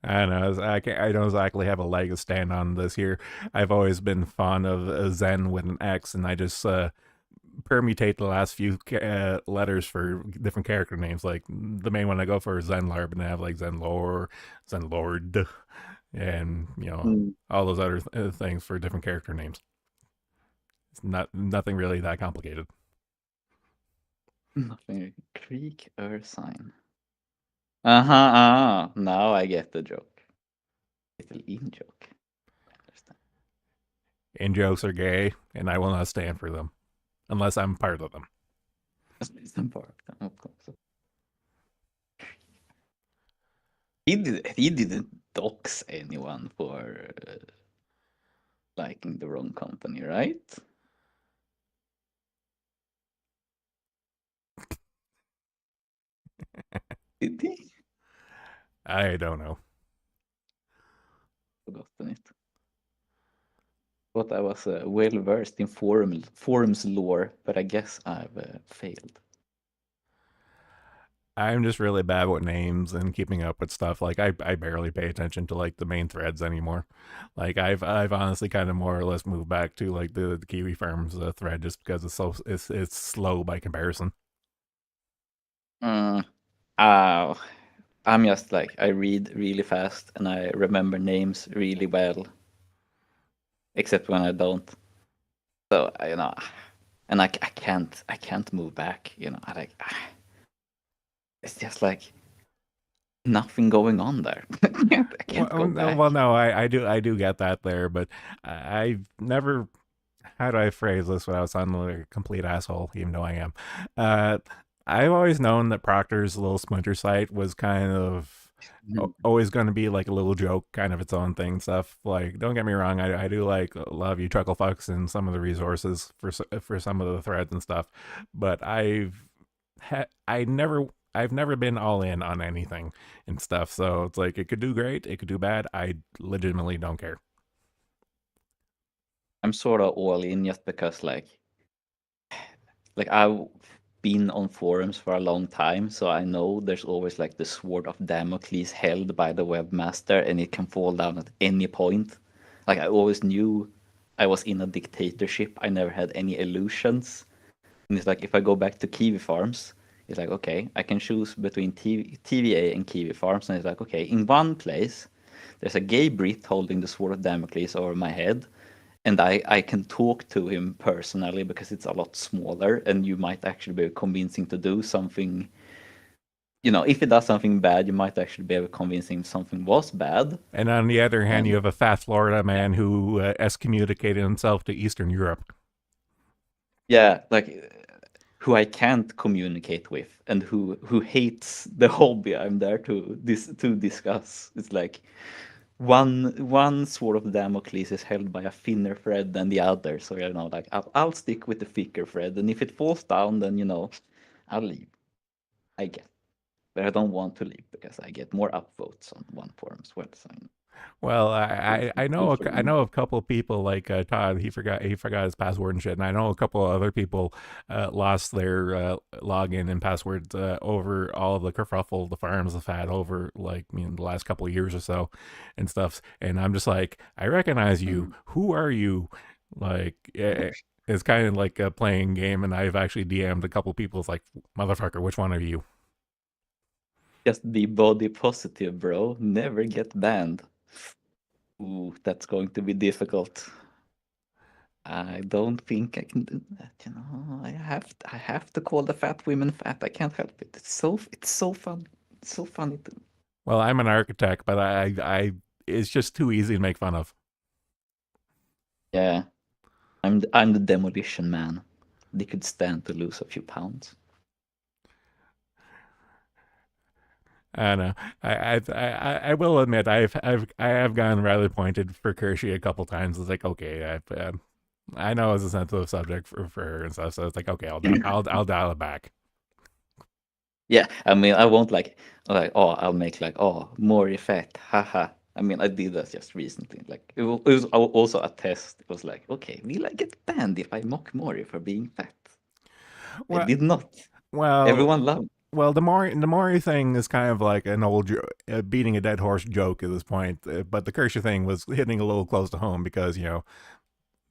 I don't know. I don't exactly have a leg to stand on this here. I've always been fond of Zen with an X, and I just permutate the last few letters for different character names. Like the main one I go for is Zenlarb, and I have like Zenlore, Zenlord, and Mm. all those other things for different character names. It's nothing really that complicated. Nothing. Creek Ursine. Uh-huh, uh-huh. Now I get the joke. Little in joke. I understand. In jokes are gay, and I will not stand for them unless I'm part of them. That's some part, of course. He didn't dox anyone for liking the wrong company, right? Did he? I don't know. Forgotten it. Thought I was well versed in forums lore, but I guess I've failed. I'm just really bad with names and keeping up with stuff. Like I barely pay attention to like the main threads anymore. Like I've honestly kind of more or less moved back to like the Kiwi Farms thread just because it's slow by comparison. Mm, oh, I'm just like I read really fast and I remember names really well, except when I don't. So and I can't move back. I like it's just like nothing going on there. I can't go Well, back. no, I do get that there, but I've never. How do I phrase this without sounding like a complete asshole, even though I am? Uh, I've always known that Proctor's little splinter site was kind of Mhm. always going to be like a little joke, kind of its own thing stuff. Like, don't get me wrong, I do like love you, Chuckle Fucks, and some of the resources for some of the threads and stuff, but I've never been all in on anything and stuff. So it's like it could do great, it could do bad. I legitimately don't care. I'm sort of all in just because like I've been on forums for a long time, so I know there's always like the sword of Damocles held by the webmaster, and it can fall down at any point. Like I always knew I was in a dictatorship. I never had any illusions. And it's like if I go back to Kiwi Farms, it's like okay, I can choose between TVA and Kiwi Farms, and it's like okay, in one place there's a gay Brit holding the sword of Damocles over my head, and I can talk to him personally because it's a lot smaller, and you might actually be convincing to do something. If he does something bad, you might actually be able to convince him something was bad. And on the other hand, you And have a fat Florida yeah, man who excommunicated himself to Eastern Europe. yeah, like who I can't communicate with, and who hates the hobby I'm there to discuss. It's like one sword of Damocles is held by a thinner thread than the other. So like I'll stick with the thicker thread, and if it falls down, then I'll leave. I get, but I don't want to leave because I get more upvotes on one forum as well. So. Well, Cool, I cool know for I them. know a couple of people like Todd. He forgot his password and shit. And I know a couple of other people lost their login and passwords over all the kerfuffle the farms have had over like the last couple of years or so and stuff. And I'm just like, I recognize you. Mm. Who are you? Like, it's kind of like a playing game. And I've actually DM'd a couple of people. It's like, motherfucker, which one are you? Just be body positive, bro. Never get banned. Ooh, that's going to be difficult. I don't think I can do that, you know. I have to call the fat women fat. I can't help it. It's so fun. It's so funny to Well, I'm an architect, but it's just too easy to make fun of. Yeah. I'm the demolition man. They could stand to lose a few pounds. I know. I will admit I have gotten rather pointed for Kershey a couple times. It's like okay, I know it's a sensitive subject for her and stuff, so it's like okay, I'll dial it back. Yeah, I mean, I won't like oh, I'll make like oh more fat, haha. I mean, I did that just recently. Like it was also a test. It was like, okay, will I get banned if I mock Mori for being fat? I Well, did not. well, Everyone loved. well, the Maury thing is kind of like an old beating a dead horse joke at this point, but the Kershey thing was hitting a little close to home because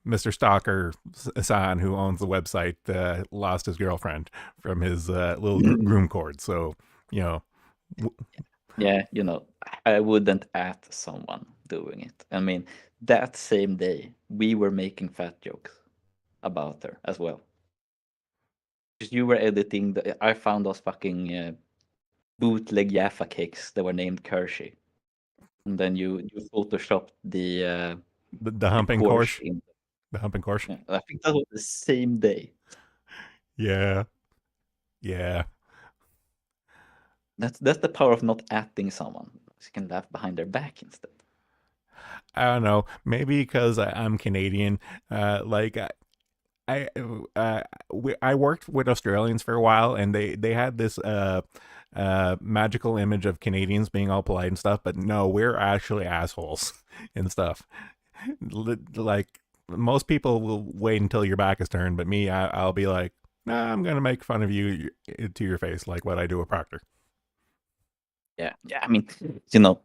Mr. Stalker San, who owns the website, lost his girlfriend from his little groom cord. So, you know, Yeah, I wouldn't at someone doing it. I mean, that same day we were making fat jokes about her as well. 'Cause you were editing I found those fucking bootleg Jaffa cakes that were named Kershey. And then you photoshopped the the humping Porsche Porsche, in. the humping Porsche. Yeah, I think that was the same day. Yeah, yeah. That's the power of not atting someone. You can laugh behind their back instead. I don't know. Maybe because I'm Canadian. Like I I worked with Australians for a while, and they had this magical image of Canadians being all polite and stuff. But no, we're actually assholes and stuff. Like most people will wait until your back is turned, but me, I'll be like, nah, I'm gonna make fun of you to your face, like what I do with Proctor. Yeah, yeah. I mean, you know,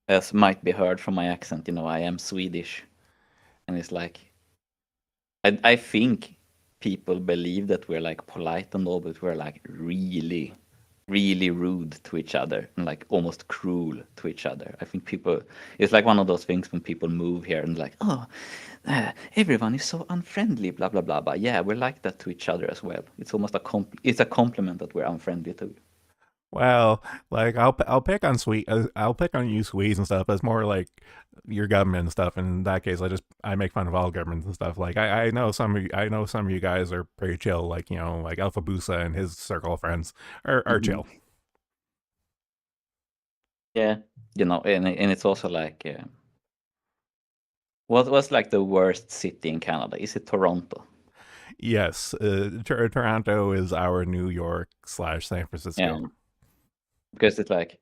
as might be heard from my accent, I am Swedish, and it's like I think people believe that we're like polite and all, but we're like really, really rude to each other and like almost cruel to each other. I think people, it's like one of those things when people move here and like, oh, everyone is so unfriendly, blah blah blah. But yeah, we're like that to each other as well. It's almost it's a compliment that we're unfriendly to. Well, like I'll pick on I'll pick on you Swedes and stuff. But it's more like your government and stuff. And in that case, I make fun of all governments and stuff. Like I know some of you guys are pretty chill. Like like Alpha Busa and his circle of friends are chill. Hmm. Yeah, and it's also like, what was like the worst city in Canada? Is it Toronto? Yes, Toronto is our New York slash San Yeah, Francisco. because it's like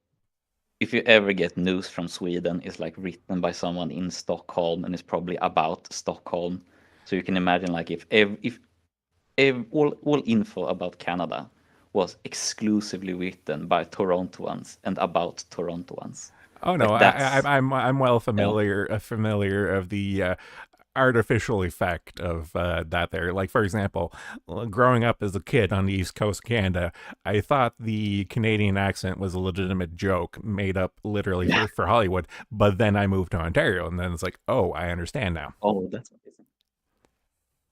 if you ever get news from Sweden, it's like written by someone in Stockholm and it's probably about Stockholm. So you can imagine like if all info about Canada was exclusively written by Torontoans and about Torontoans. Oh no, Like that's I'm well yeah. familiar of the artificial effect of that there. Like for example, growing up as a kid on the east coast of Canada, I thought the Canadian accent was a legitimate joke made up literally Yeah. for Hollywood. But then I moved to Ontario, and then it's like, oh, I understand now. Oh, that's amazing.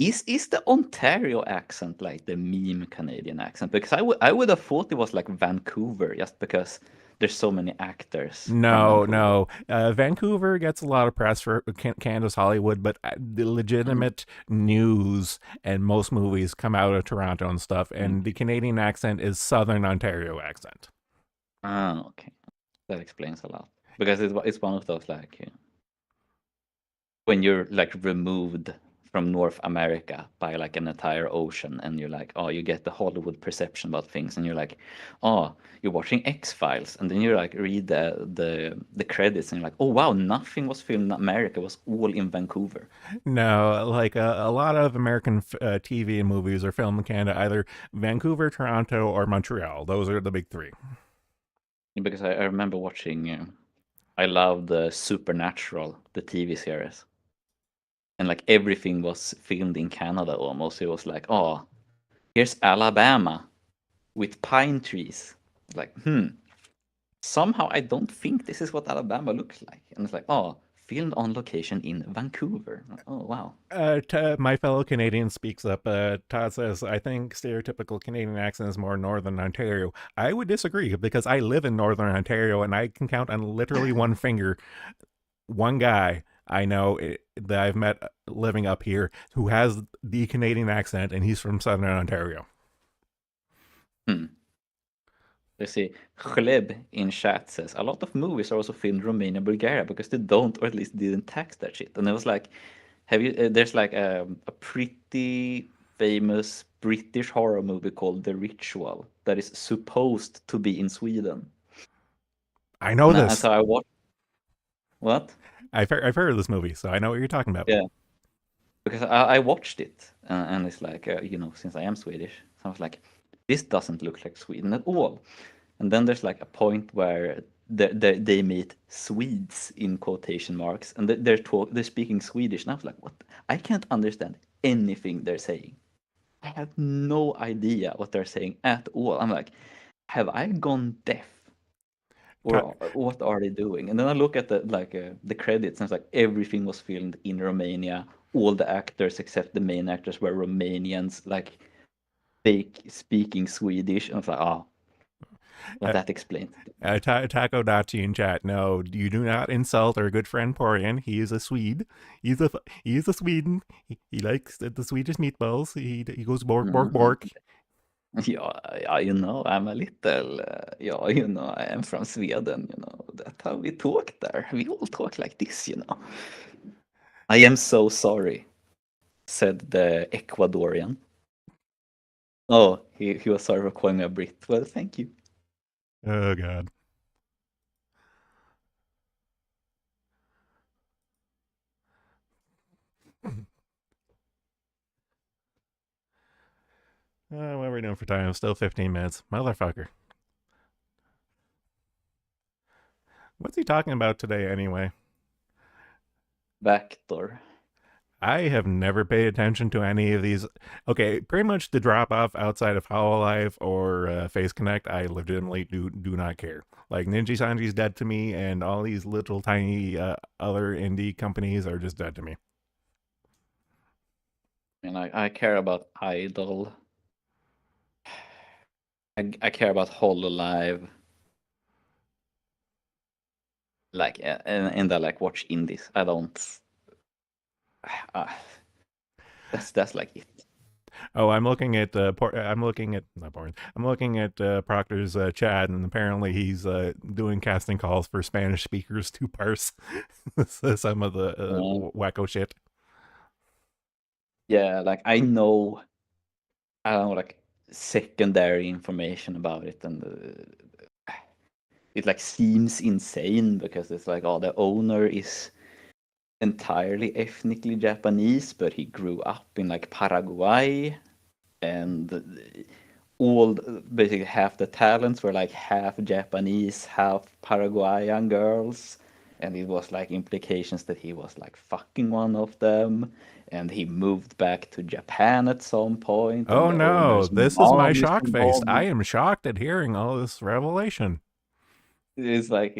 Is the Ontario accent like the meme Canadian accent? Because I would have thought it was like Vancouver, just because there's so many actors from No, Vancouver. no. Vancouver gets a lot of press for Canada's Hollywood, but the Mm. legitimate news and most movies come out of Toronto and stuff, and the Okay. Canadian accent is Southern Ontario accent. Ah, okay. That explains a lot. Because it's one of those like when you're like removed from North America by like an entire ocean, and you're like, oh, you get the Hollywood perception about things, and you're like, oh, you're watching X-Files, and then you like read the credits, and you're like, oh wow, nothing was filmed in America, it was all in Vancouver. No, like a lot of American TV and movies are filmed in Canada, either Vancouver, Toronto, or Montreal. Those are the big three. Because I remember watching, I loved the Supernatural, the TV series, and like everything was filmed in Canada almost. It was like, oh, here's Alabama with pine trees. Like, somehow I don't think this is what Alabama looks like. And it's like, oh, filmed on location in Vancouver. Oh, wow. My fellow Canadian speaks up. Todd says, I think stereotypical Canadian accent is more Northern Ontario. I would disagree because I live in Northern Ontario and I can count on literally one finger one guy I know that I've met living up here who has the Canadian accent and he's from Southern Ontario. Hmm. Let's see. Chleb in chat says a lot of movies are also filmed in Romania and Bulgaria because they don't, or at least didn't tax that shit. And it was like, have you? There's like a pretty famous British horror movie called The Ritual that is supposed to be in Sweden. I know And this. so I watched what? I've heard of this movie, so I know what you're talking about. Yeah, because I watched it, and it's like, since I am Swedish, so I was like, this doesn't look like Sweden at all. And then there's like a point where they meet Swedes in quotation marks, and they're speaking Swedish, and I was like, what? I can't understand anything they're saying. I have no idea what they're saying at all. I'm like, have I gone deaf? Ta- Or what are they doing? And then I look at the credits, and it's like everything was filmed in Romania. All the actors except the main actors were Romanians, like fake speaking Swedish. And I was like, oh, well, uh, that explains it. Taco Dachi in chat. No, you do not insult our good friend Porean. He is a Swede. He's a Sweden. He likes the Swedish meatballs. He goes bork bork Mhm. bork. Yeah, I'm a little, I am from Sweden, that's how we talk there. We all talk like this. I am so sorry, said the Ecuadorian. Oh, he was sorry for calling me a Brit. Well, thank you. Oh god. What are we doing for time? Still 15 minutes. Motherfucker. What's he talking about today anyway? Vector. I have never paid attention to any of these. Okay, pretty much the drop off outside of Hololive or Face Connect, I legitimately do not care. Like Ninja Sanji's dead to me, and all these little tiny other indie companies are just dead to me. And I care about Idol. I care about Hololive. Like, and I like watch indies. I don't. Uh, that's like it. Oh, I'm looking at I'm looking at not boring. I'm looking at Proctor's chat, and apparently he's doing casting calls for Spanish speakers to parse some of the Uh, wacko shit. yeah, like I don't know, like secondary information about it, and it like seems insane because it's like, oh, the owner is entirely ethnically Japanese, but he grew up in like Paraguay, and basically half the talents were like half Japanese, half Paraguayan girls. And it was like implications that he was like fucking one of them, and he moved back to Japan at some point, and Oh the no, owner's this is my mom is shock face. involved. I am shocked at hearing all this revelation. It's like,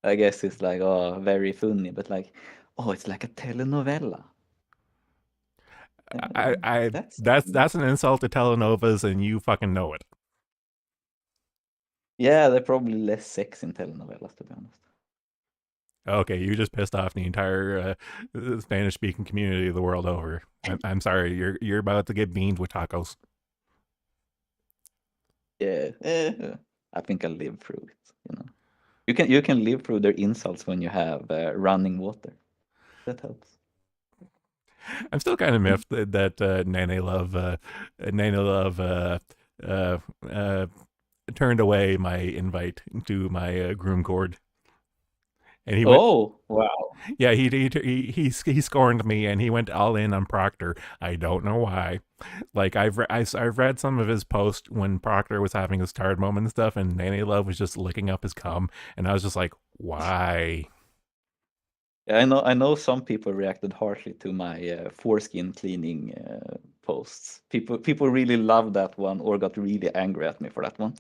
I guess it's like, oh, very funny, but like, oh, it's like a telenovela. I That's that's an insult to telenovas, and you fucking know it. Yeah, they're probably less sex in telenovelas, to be honest. Okay, you just pissed off the entire Spanish speaking community of the world over. I'm sorry, you're about to get beamed with tacos. Yeah, I think I'll live through it. You can live through their insults when you have running water. That helps. I'm still kind of miffed that Nene Love uh, uh, turned away my invite to my groom cord, and he went. Oh, wow. Yeah, he scorned me, and he went all in on Proctor. I don't know why. Like I've read some of his posts when Proctor was having his tired moment and stuff, and Nene Love was just licking up his cum, and I was just like, why? Yeah, I know some people reacted harshly to my foreskin cleaning posts. People really loved that one or got really angry at me for that one.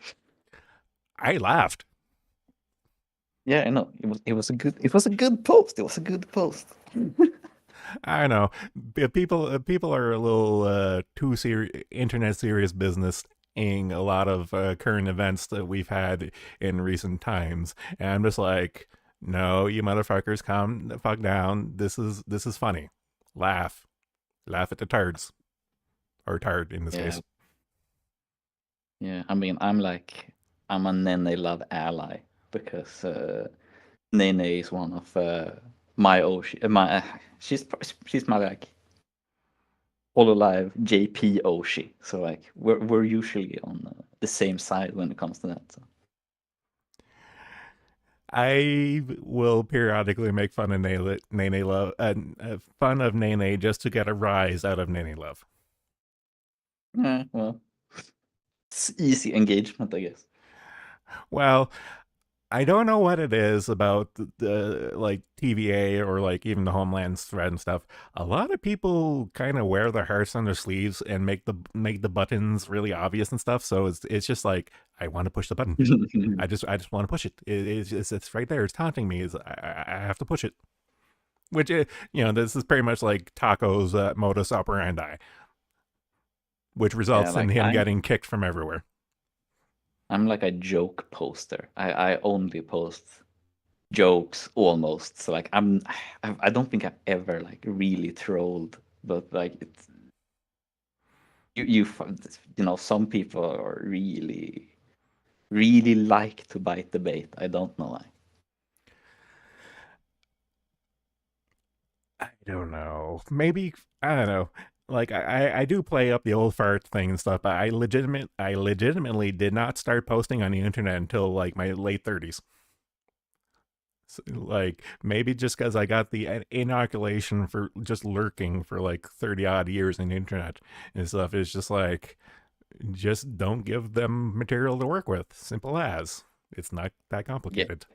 I laughed. Yeah, I know. It was a good post. It was a good post. I know people are a little too internet serious business ing a lot of current events that we've had in recent times, and I'm just like, no, you motherfuckers, calm the fuck down. This is funny. Laugh, laugh at the tards or tard in this Yeah, case. yeah. I mean, I'm a Nene Love ally because Nene is one of my Oshi. She's my like Hololive JP Oshi. So like we're usually on the same side when it comes to that. So. I will periodically make fun of Nene Love, fun of Nene just to get a rise out of Nene Love. Yeah, well, it's easy engagement, I guess. Well, I don't know what it is about the like TVA or like even the Homeland thread and stuff. A lot of people kind of wear their hearts on their sleeves and make the buttons really obvious and stuff. So it's just like I want to push the button. I just want to push it. It's right there. It's taunting me. I have to push it. Which this is pretty much like Taco's modus operandi, which Yeah, results in like him I'm getting kicked from everywhere. I'm like a joke poster. I only post jokes almost. So like I don't think I've ever like really trolled, but like it's some people are really like to bite the bait. I don't know why. I don't know. Maybe I don't know. Like I do play up the old fart thing and stuff, but I legitimately did not start posting on the internet until like my late 30s. So, like maybe just because I got the inoculation for just lurking for like 30 odd years in the internet and stuff. It's just like just don't give them material to work with. Simple as. It's not that Yeah, complicated.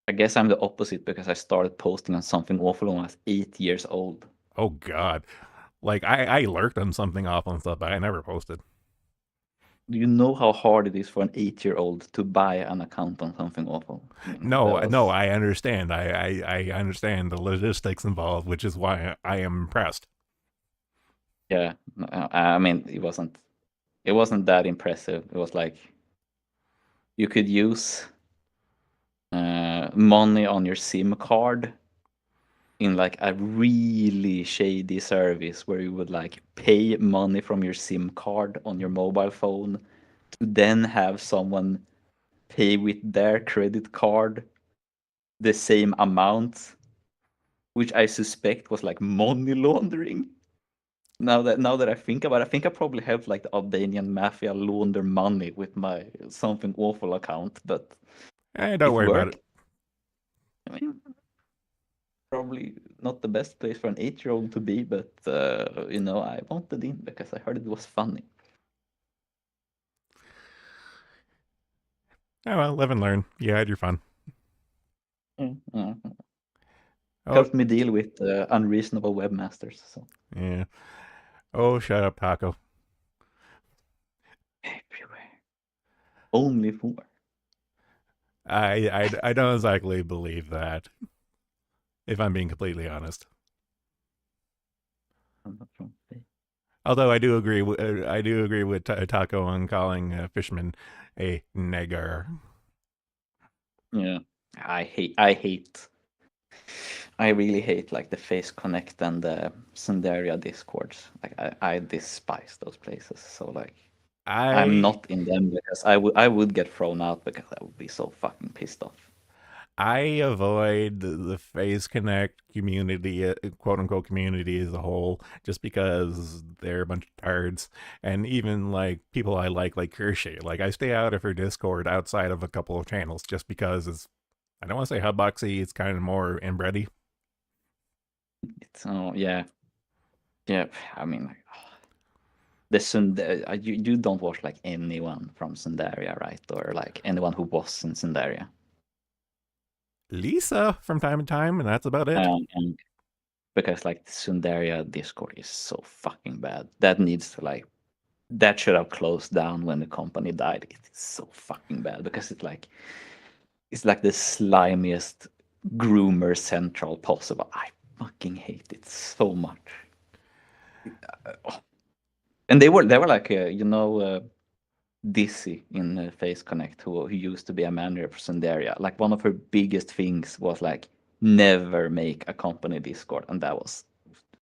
I guess I'm the opposite because I started posting on something awful when I was 8 years old. Oh God. Like I lurked on something awful and stuff, but I never posted. Do you know how hard it is for an 8-year-old to buy an account on something awful? I mean, that No, was I understand. I understand the logistics involved, which is why I am impressed. yeah. I mean, it wasn't that impressive. It was like you could use money on your SIM card in like a really shady service where you would like pay money from your SIM card on your mobile phone to then have someone pay with their credit card the same amount, which I suspect was like money laundering. Now that I think about it, I think I probably helped like the Albanian mafia launder money with my something awful account, but Don't it worry about it. worked. I mean, probably not the best place for an 8-year-old to be, but I wanted in because I heard it was funny. Oh well, live and learn. You had your fun. Yeah. Oh Helped me deal with unreasonable webmasters. So yeah. Oh, shut up, Taco. everywhere, only four. I don't exactly believe that, if I'm being completely honest. I'm not from Spain. Although I do agree with Taco on calling Fishman a nigger. Yeah, I really hate like the Face Connect and the Sundaria discords. Like I despise those places. So like I'm I not in them because I would get thrown out because I would be so fucking pissed off. I avoid the Phase Connect community, quote unquote community as a whole, just because they're a bunch of tards. And even like people I like Kirsche, like I stay out of her Discord outside of a couple of channels just because it's, I don't want to say hubboxy, it's kind of more inbready. It's yeah, yeah. I mean, like, the you don't watch like anyone from Sundaria, right? Or like anyone who was in Sundaria. Lisa from time to time, and that's about it. And because like the Sundaria Discord is so fucking bad. That needs to like that should have closed down when the company died. It is so fucking bad because it's like the slimiest groomer central possible. I fucking hate it so much. And they were like Dizzy in Face Connect who used to be a manager for Sundaria. Like one of her biggest things was like never make a company Discord, and that was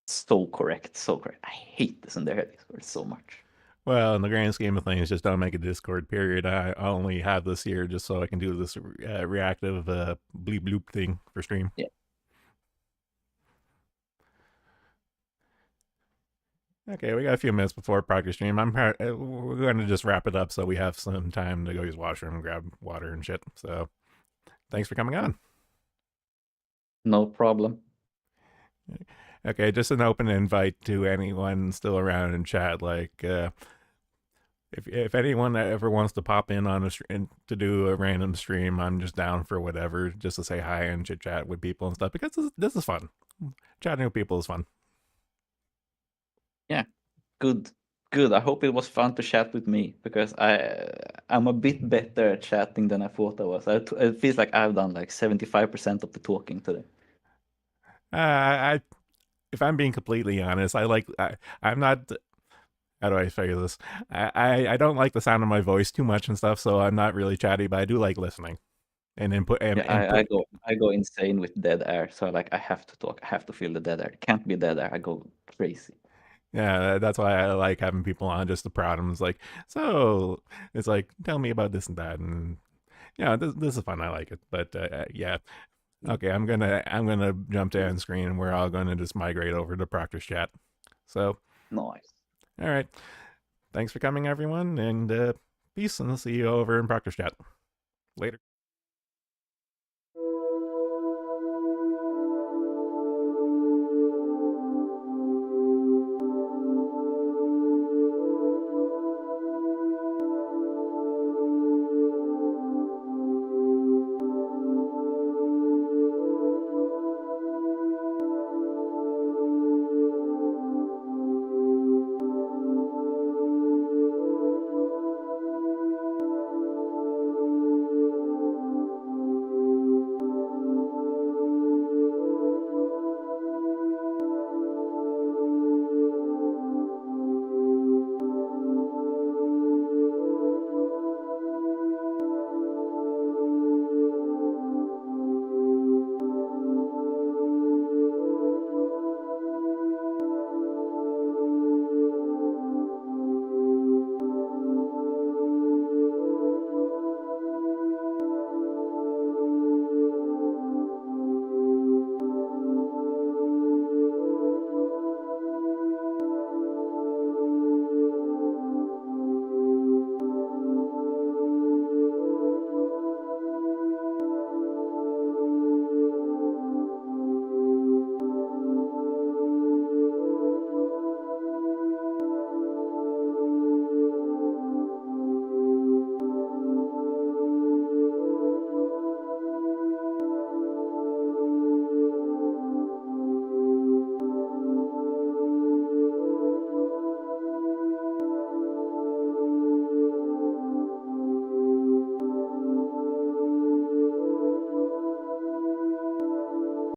so correct, so correct. I hate the Sundaria Discord so much. Well, in the grand scheme of things, just don't make a Discord. Period. I only have this here just so I can do this reactive bleep bloop thing for stream. Yeah, Okay, we got a few minutes before practice stream. We're going to just wrap it up so we have some time to go use washroom and grab water and shit. So thanks for coming on. no problem. Okay, just an open invite to anyone still around in chat. Like, if anyone ever wants to pop in on to do a random stream, I'm just down for whatever, just to say hi and chit chat with people and stuff because this is fun. Chatting with people is fun. Yeah, good, good. I hope it was fun to chat with me because I'm a bit better at chatting than I thought I was. It feels like I've done like 75% of the talking today. I if I'm being completely honest, I'm not. How do I say this? I don't like the sound of my voice too much and stuff, so I'm not really chatty, but I do like listening and input and Yeah, I input. go insane with dead air. So like I have to talk. I have to feel the dead air. It can't be dead air. I go crazy. Yeah, that's why I like having people on just to prod them. It's like, so it's like, tell me about this and that, and yeah, this is fun. I like it, but yeah, okay, I'm gonna jump to end screen, and we're all gonna just migrate over to Proctor's chat. So, Nice. all right, thanks for coming, everyone, and peace, and I'll see you over in Proctor's chat later.